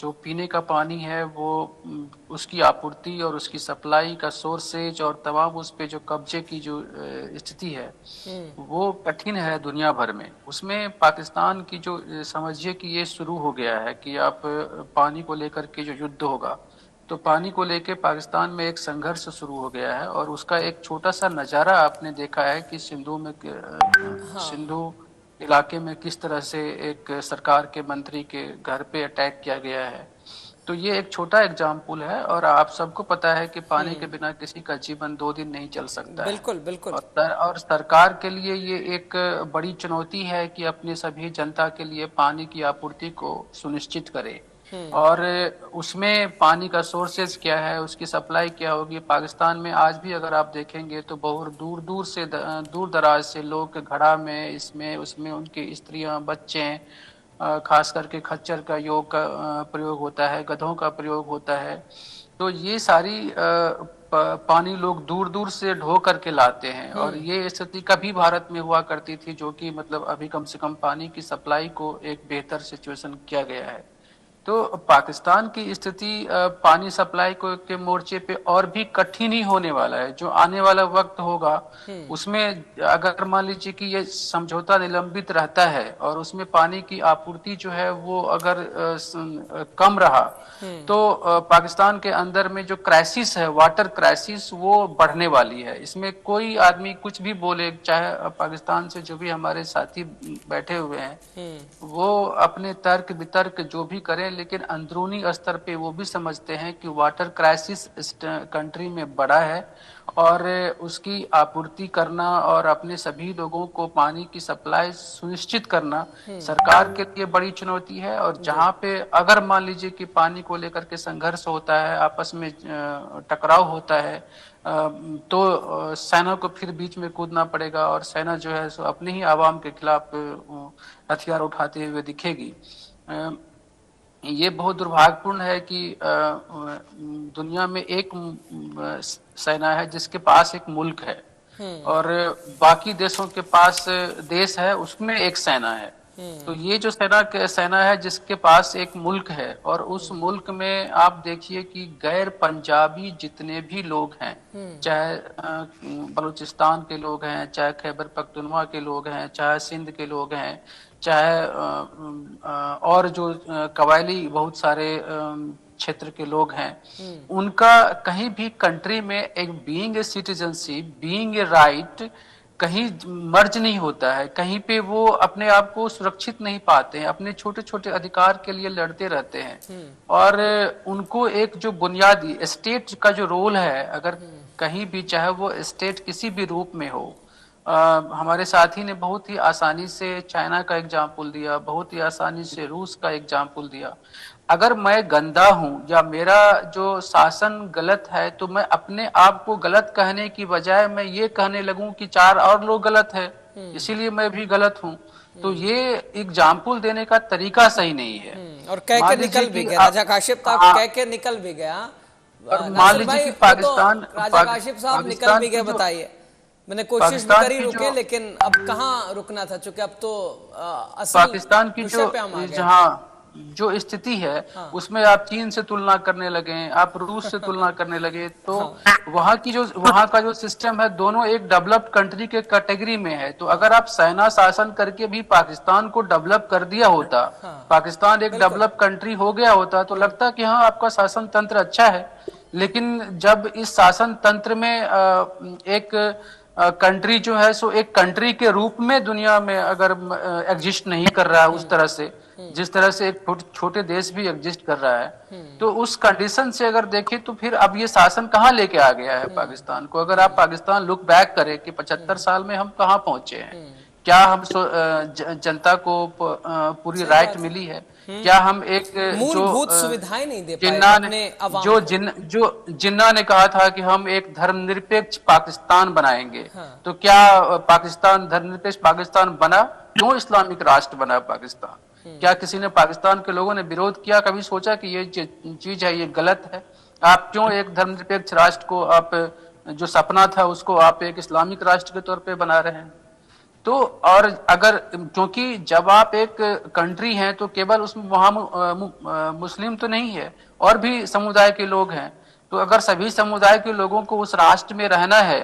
जो पीने का पानी है वो उसकी आपूर्ति और उसकी सप्लाई का सोर्सेज और तमाम उस पे जो कब्जे की जो स्थिति है वो कठिन है दुनिया भर में। उसमें पाकिस्तान की जो समझिए कि ये शुरू हो गया है कि आप पानी को लेकर के जो युद्ध होगा, तो पानी को लेके पाकिस्तान में एक संघर्ष शुरू हो गया है। और उसका एक छोटा सा नज़ारा आपने देखा है कि सिंधु इलाके में किस तरह से एक सरकार के मंत्री के घर पे अटैक किया गया है। तो ये एक छोटा एग्जाम्पल है, और आप सबको पता है कि पानी के बिना किसी का जीवन 2 दिन नहीं चल सकता है। बिल्कुल बिल्कुल। और सरकार के लिए ये एक बड़ी चुनौती है कि अपने सभी जनता के लिए पानी की आपूर्ति को सुनिश्चित करे, और उसमें पानी का सोर्सेज क्या है, उसकी सप्लाई क्या होगी। पाकिस्तान में आज भी अगर आप देखेंगे तो बहुत दूर दराज से लोग घड़ा में इसमें उसमें उनकी स्त्रियां, बच्चे, खास करके खच्चर का योग का प्रयोग होता है, गधों का प्रयोग होता है। तो ये सारी पानी लोग दूर दूर से ढो करके लाते हैं, और ये स्थिति कभी भारत में हुआ करती थी, जो कि मतलब अभी कम से कम पानी की सप्लाई को एक बेहतर सिचुएशन किया गया है। तो पाकिस्तान की स्थिति पानी सप्लाई को के मोर्चे पे और भी कठिन ही होने वाला है। जो आने वाला वक्त होगा उसमें अगर मान लीजिए कि ये समझौता निलंबित रहता है और उसमें पानी की आपूर्ति जो है वो अगर कम रहा, तो पाकिस्तान के अंदर में जो क्राइसिस है, वाटर क्राइसिस, वो बढ़ने वाली है। इसमें कोई आदमी कुछ भी बोले, चाहे पाकिस्तान से जो भी हमारे साथी बैठे हुए हैं वो अपने तर्क वितर्क जो भी करें, लेकिन अंदरूनी स्तर पे वो भी समझते हैं कि वाटर क्राइसिस इस कंट्री में बड़ा है, और उसकी आपूर्ति करना और अपने सभी लोगों को पानी की सप्लाई सुनिश्चित करना सरकार के लिए बड़ी चुनौती है। और जहाँ पे अगर मान लीजिए कि पानी को लेकर के संघर्ष होता है, आपस में टकराव होता है, तो सेना को फिर बीच में कूदना पड़ेगा, और सेना जो है सो अपने ही आवाम के खिलाफ हथियार उठाते हुए दिखेगी। ये बहुत दुर्भाग्यपूर्ण है कि दुनिया में एक सेना है जिसके पास एक मुल्क है, और बाकी देशों के पास देश है उसमें एक सेना है। तो ये जो सेना है जिसके पास एक मुल्क है, और उस मुल्क में आप देखिए कि गैर पंजाबी जितने भी लोग हैं, चाहे बलूचिस्तान के लोग हैं, चाहे खैबर पख्तूनख्वा के लोग हैं, चाहे सिंध के लोग हैं, चाहे और जो कबायली बहुत सारे क्षेत्र के लोग हैं, उनका कहीं भी कंट्री में एक being a citizenship, being a right कहीं मर्ज नहीं होता है। कहीं पे वो अपने आप को सुरक्षित नहीं पाते हैं, अपने छोटे छोटे अधिकार के लिए लड़ते रहते हैं। और उनको एक जो बुनियादी स्टेट का जो रोल है, अगर कहीं भी, चाहे वो स्टेट किसी भी रूप में हो, हमारे साथी ने बहुत ही आसानी से चाइना का एग्जाम्पल दिया, बहुत ही आसानी से रूस का एग्जाम्पल दिया। अगर मैं गंदा हूं या मेरा जो शासन गलत है, तो मैं अपने आप को गलत कहने की बजाय मैं ये कहने लगूं कि 4 और लोग गलत है, इसीलिए मैं भी गलत हूं। तो ये एग्जाम्पल देने का तरीका सही नहीं है। और कह के निकल भी गया राजा काशिफ साहब, कह के निकल भी गया। मान लीजिए कि पाकिस्तान, राजा काशिफ साहब निकल भी गए, बताइए मैंने कोशिश भी पाकिस्तान करी की रुके, जो लेकिन अब कहाँ रुकना था, क्योंकि अब तो असल पाकिस्तान की विषय जो पे हम आ गए। जहाँ जो स्थिति है हाँ। उसमें आप चीन से तुलना करने लगे, आप रूस से तुलना करने लगे, तो वहाँ का जो सिस्टम है दोनों एक डेवलप्ड कंट्री के कैटेगरी में है। तो अगर आप सेना शासन करके भी पाकिस्तान को डेवलप कर दिया होता, पाकिस्तान एक डेवलप्ड कंट्री हो गया होता, तो लगता कि हाँ आपका शासन तंत्र अच्छा है। लेकिन जब इस शासन तंत्र में एक कंट्री जो है सो एक कंट्री के रूप में दुनिया में अगर एग्जिस्ट नहीं कर रहा है उस तरह से, जिस तरह से एक छोटे देश भी एग्जिस्ट कर रहा है, तो उस कंडीशन से अगर देखें तो फिर अब ये शासन कहाँ लेके आ गया है पाकिस्तान को। अगर आप पाकिस्तान लुक बैक करें कि 75 साल में हम कहाँ पहुंचे हैं, क्या हम जनता को पूरी राइट मिली है, क्या हम एक मूलभूत सुविधाएं नहीं दे पाए जिन्ना ने कहा था कि हम एक धर्मनिरपेक्ष पाकिस्तान बनाएंगे, तो क्या पाकिस्तान धर्मनिरपेक्ष पाकिस्तान बना? क्यों इस्लामिक राष्ट्र बना पाकिस्तान? क्या किसी ने पाकिस्तान के लोगों ने विरोध किया? कभी सोचा कि ये चीज है, ये गलत है? आप क्यों एक धर्मनिरपेक्ष राष्ट्र को, आप जो सपना था उसको आप एक इस्लामिक राष्ट्र के तौर पे बना रहे हैं? तो और अगर, क्योंकि जब आप एक कंट्री हैं तो केवल उसमें वहां मुस्लिम तो नहीं है, और भी समुदाय के लोग हैं, तो अगर सभी समुदाय के लोगों को उस राष्ट्र में रहना है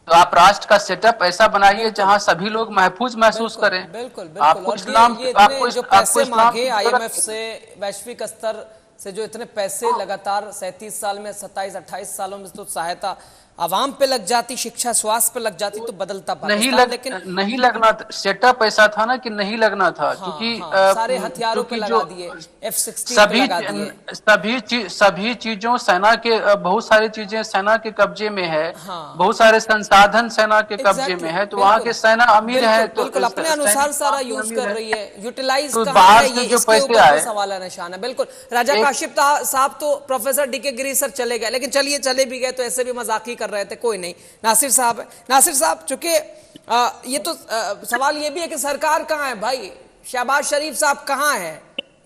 तो आप राष्ट्र का सेटअप ऐसा बनाइए जहां सभी लोग महफूज महसूस करें। बिल्कुल। आपको इस्लाम जो पैसे मांगे IMF से, वैश्विक स्तर से जो इतने पैसे लगातार 37 साल में, 27-28 सालों में तो सहायता आवाम पे लग जाती, शिक्षा स्वास्थ्य पे लग जाती, तो बदलता लेकिन नहीं लगना, सेटअप ऐसा था ना कि नहीं लगना था, क्योंकि सारे हथियारों पे लगा दिए, F-16 पे लगा दिए, सभी चीजों सेना के, बहुत सारी चीजें सेना के कब्जे में है, बहुत सारे संसाधन सेना के कब्जे में है, तो वहाँ के सेना अमीर है, तो बिल्कुल अपने अनुसार सारा यूज कर रही है, यूटिलाइज बाहर से जो पैसे आए, सवाल है निशान है। बिल्कुल राजा काशिफ साहब तो प्रोफेसर DK गिरी सर चले गए, लेकिन चलिए चले भी गए तो ऐसे भी मजाक ही कर रहे थे, कोई नहीं। नासिर साहब चूंकि ये तो सवाल ये भी है कि सरकार कहाँ है भाई? शहबाज शरीफ साहब कहाँ है?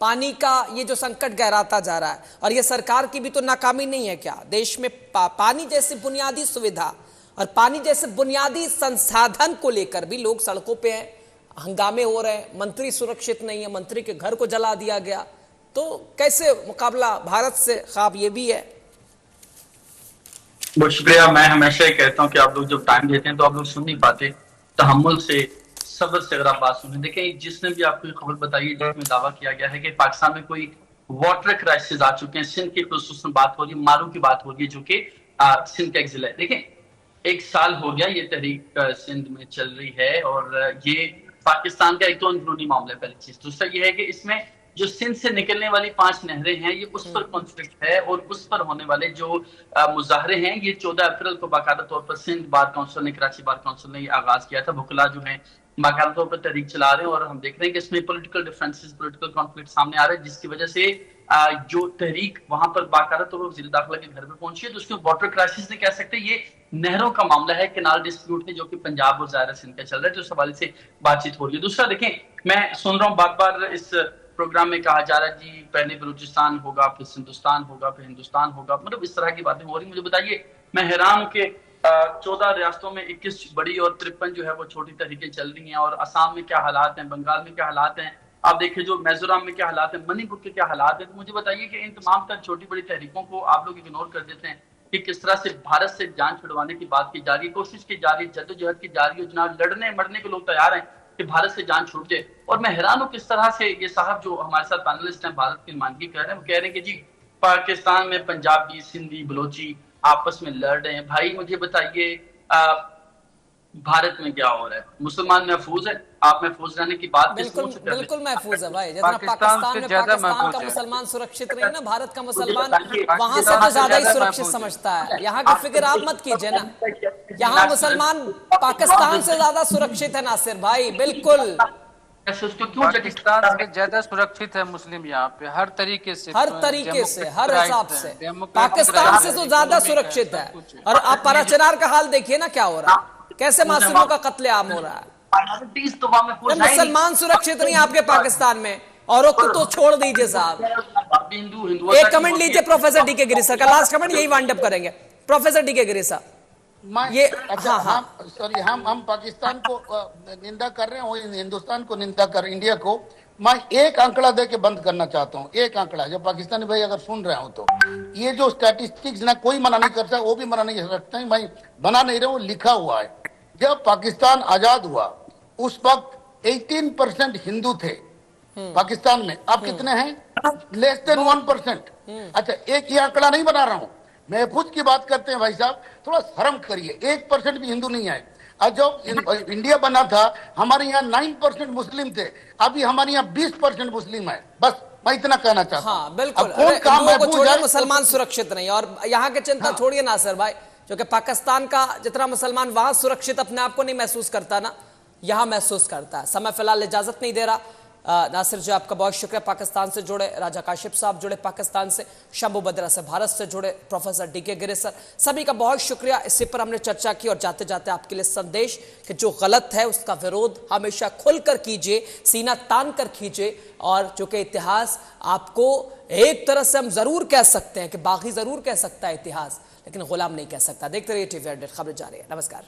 पानी का ये जो संकट गहराता जा रहा है, और ये सरकार की भी तो नाकामी नहीं है क्या? देश में पानी जैसी बुनियादी सुविधा और पानी जैसे बुनियादी संसाधन को लेकर भी लोग सड़कों पे हैं, हंगामे हो रहे हैं, मंत्री सुरक्षित नहीं है, मंत्री के घर को जला दिया गया, तो कैसे मुकाबला भारत से? ख्वाब ये भी है। बहुत शुक्रिया। मैं हमेशा ही कहता हूँ कि आप लोग जब टाइम देते हैं तो आप लोग सुन नहीं पाते, तहम्मुल से, सब्र से अगर आप बात सुनें। देखें, जिसने भी आपको ये खबर बताई है जिसमें दावा किया गया है कि पाकिस्तान में कोई वाटर क्राइसिस आ चुके हैं, सिंध की खुसूस में बात हो रही है, मारू की बात हो रही है, जो कि सिंध का एक जिला है। देखें, 1 साल हो गया ये तहरीक सिंध में चल रही है, और ये पाकिस्तान का एक तो अंदरूनी मामला है, पहली चीज। दूसरा ये है कि इसमें जो सिंध से निकलने वाली 5 नहरें हैं, ये उस पर कॉन्फ्लिक्ट है, और उस पर होने वाले जो मुजाहरे हैं, ये 14 अप्रैल को बाकायदा तौर पर सिंध बार काउंसिल ने, कराची बार काउंसिल ने ये आगाज किया था। वकला जो है बाकायदा तौर पर तहरीक चला रहे हैं, और हम देख रहे हैं कि इसमें पॉलिटिकल डिफरेंसेस, पॉलिटिकल कॉन्फ्लिक्ट सामने आ रहे हैं, जिसकी वजह से जो तहरीक वहां पर बाकायदा तौर पर वज़ीर दाखिला के घर पे पहुंची है, तो उसको वाटर क्राइसिस नहीं कह सकते, ये नहरों का मामला है, केनाल डिस्प्यूट है, जो कि पंजाब और ज़ाहिर सिंध का चल रहा है, तो उस हवाले से बातचीत हो रही है। दूसरा देखें, मैं सुन रहा हूँ बार बार इस प्रोग्राम में कहा जा रहा है जी पहले बलूचिस्तान होगा, फिर हिंदुस्तान होगा, फिर हिंदुस्तान होगा, मतलब इस तरह की बातें हो रही। मुझे बताइए, मैं हैरान हूं कि 14 रियासतों में 21 बड़ी और 53 जो है वो छोटी तहरीकें चल रही हैं, और असम में क्या हालात हैं, बंगाल में क्या हालात हैं, आप देखिए जो मिजोरम में क्या हालात हैं, मणिपुर के क्या हालात हैं। तो मुझे बताइए कि इन तमाम तर छोटी बड़ी तहरीकों को आप लोग इग्नोर कर देते हैं कि किस तरह से भारत से जान छुड़वाने की बात की जा रही है, कोशिश की जा रही है, जद्दोजहद की जा रही है, जनाब लड़ने मरने के लोग तैयार हैं कि भारत से जान छूट जाए। और मैं हैरान हूं किस तरह से ये साहब जो हमारे साथ पैनलिस्ट हैं, भारत की नुमाइंदगी कर रहे हैं, वो कह रहे हैं कि जी पाकिस्तान में पंजाबी, सिंधी, बलोची आपस में लड़ रहे हैं। भाई मुझे बताइए, भारत में क्या हो रहा है? मुसलमान महफूज है? आप महफूज रहने की बात बिल्कुल महफूज है भाई। जितना पाकिस्तान में पाकिस्तान का मुसलमान सुरक्षित नहीं है ना, भारत का मुसलमान वहां से तो ज्यादा ही सुरक्षित समझता है। यहाँ की फिक्र आप मत कीजिए ना, यहाँ मुसलमान पाकिस्तान से ज्यादा सुरक्षित है नासिर भाई, बिल्कुल। पाकिस्तान से ज्यादा सुरक्षित है मुस्लिम यहाँ पे, हर तरीके से, हर हिसाब से पाकिस्तान से तो ज्यादा सुरक्षित है। और आप पराचनार का हाल देखिए ना, क्या हो रहा है, कैसे मासूमों का कत्लेआम हो रहा है। मुसलमान सुरक्षित नहीं आपके पाकिस्तान में, औरों को तो छोड़ दीजिए साहब। एक कमेंट लीजिए प्रोफेसर DK गिरी सर का, लास्ट कमेंट, यही वाइंड अप करेंगे। प्रोफेसर DK गिरी साहब, ये अच्छा, हाँ हाँ हम सॉरी, हम पाकिस्तान को निंदा कर रहे हैं, वो हिंदुस्तान को निंदा कर, इंडिया को। मैं एक आंकड़ा दे के बंद करना चाहता हूँ, एक आंकड़ा, जो पाकिस्तानी भाई अगर सुन रहे हो तो, ये जो स्टैटिस्टिक्स ना कोई मना नहीं करता, वो भी मना नहीं सकते हैं, मैं बना नहीं रहा हूँ, लिखा हुआ है। जब पाकिस्तान आजाद हुआ उस वक्त 18% हिंदू थे पाकिस्तान में, अब कितने हैं? Less than 1%। अच्छा, एक ही आंकड़ा नहीं बना रहा हूं, महफूज की बात करते हैं भाई साहब, थोड़ा शर्म करिए, 1% भी हिंदू नहीं है। और जब इंडिया बना था हमारे यहाँ 9% मुस्लिम थे, अभी हमारे यहाँ 20% मुस्लिम है। बस मैं इतना कहना चाहता हूं। हाँ बिल्कुल। अब कौन कहा हिंदुओं को महफूज छोड़िए, है? मुसलमान सुरक्षित नहीं। और यहाँ के चिंता हाँ। छोड़िए नासिर भाई, क्योंकि पाकिस्तान का जितना मुसलमान वहां सुरक्षित अपने आप को नहीं महसूस करता ना, यहां महसूस करता है। समय फिलहाल इजाजत नहीं दे रहा। नासिर जी, आपका बहुत शुक्रिया। पाकिस्तान से जुड़े राजा काशिफ साहब जुड़े पाकिस्तान से, शंभू बद्रा से भारत से जुड़े प्रोफेसर डीके गिरे सर, सभी का बहुत शुक्रिया। इसी पर हमने चर्चा की और जाते जाते आपके लिए संदेश कि जो गलत है उसका विरोध हमेशा खुलकर कीजिए, सीना तान कर कीजिए। और चूंकि इतिहास आपको एक तरह से हम जरूर कह सकते हैं कि बागी जरूर कह सकता है इतिहास, लेकिन गुलाम नहीं कह सकता। देखते रहिए टीवी अपडेट, खबरें जारी है। नमस्कार।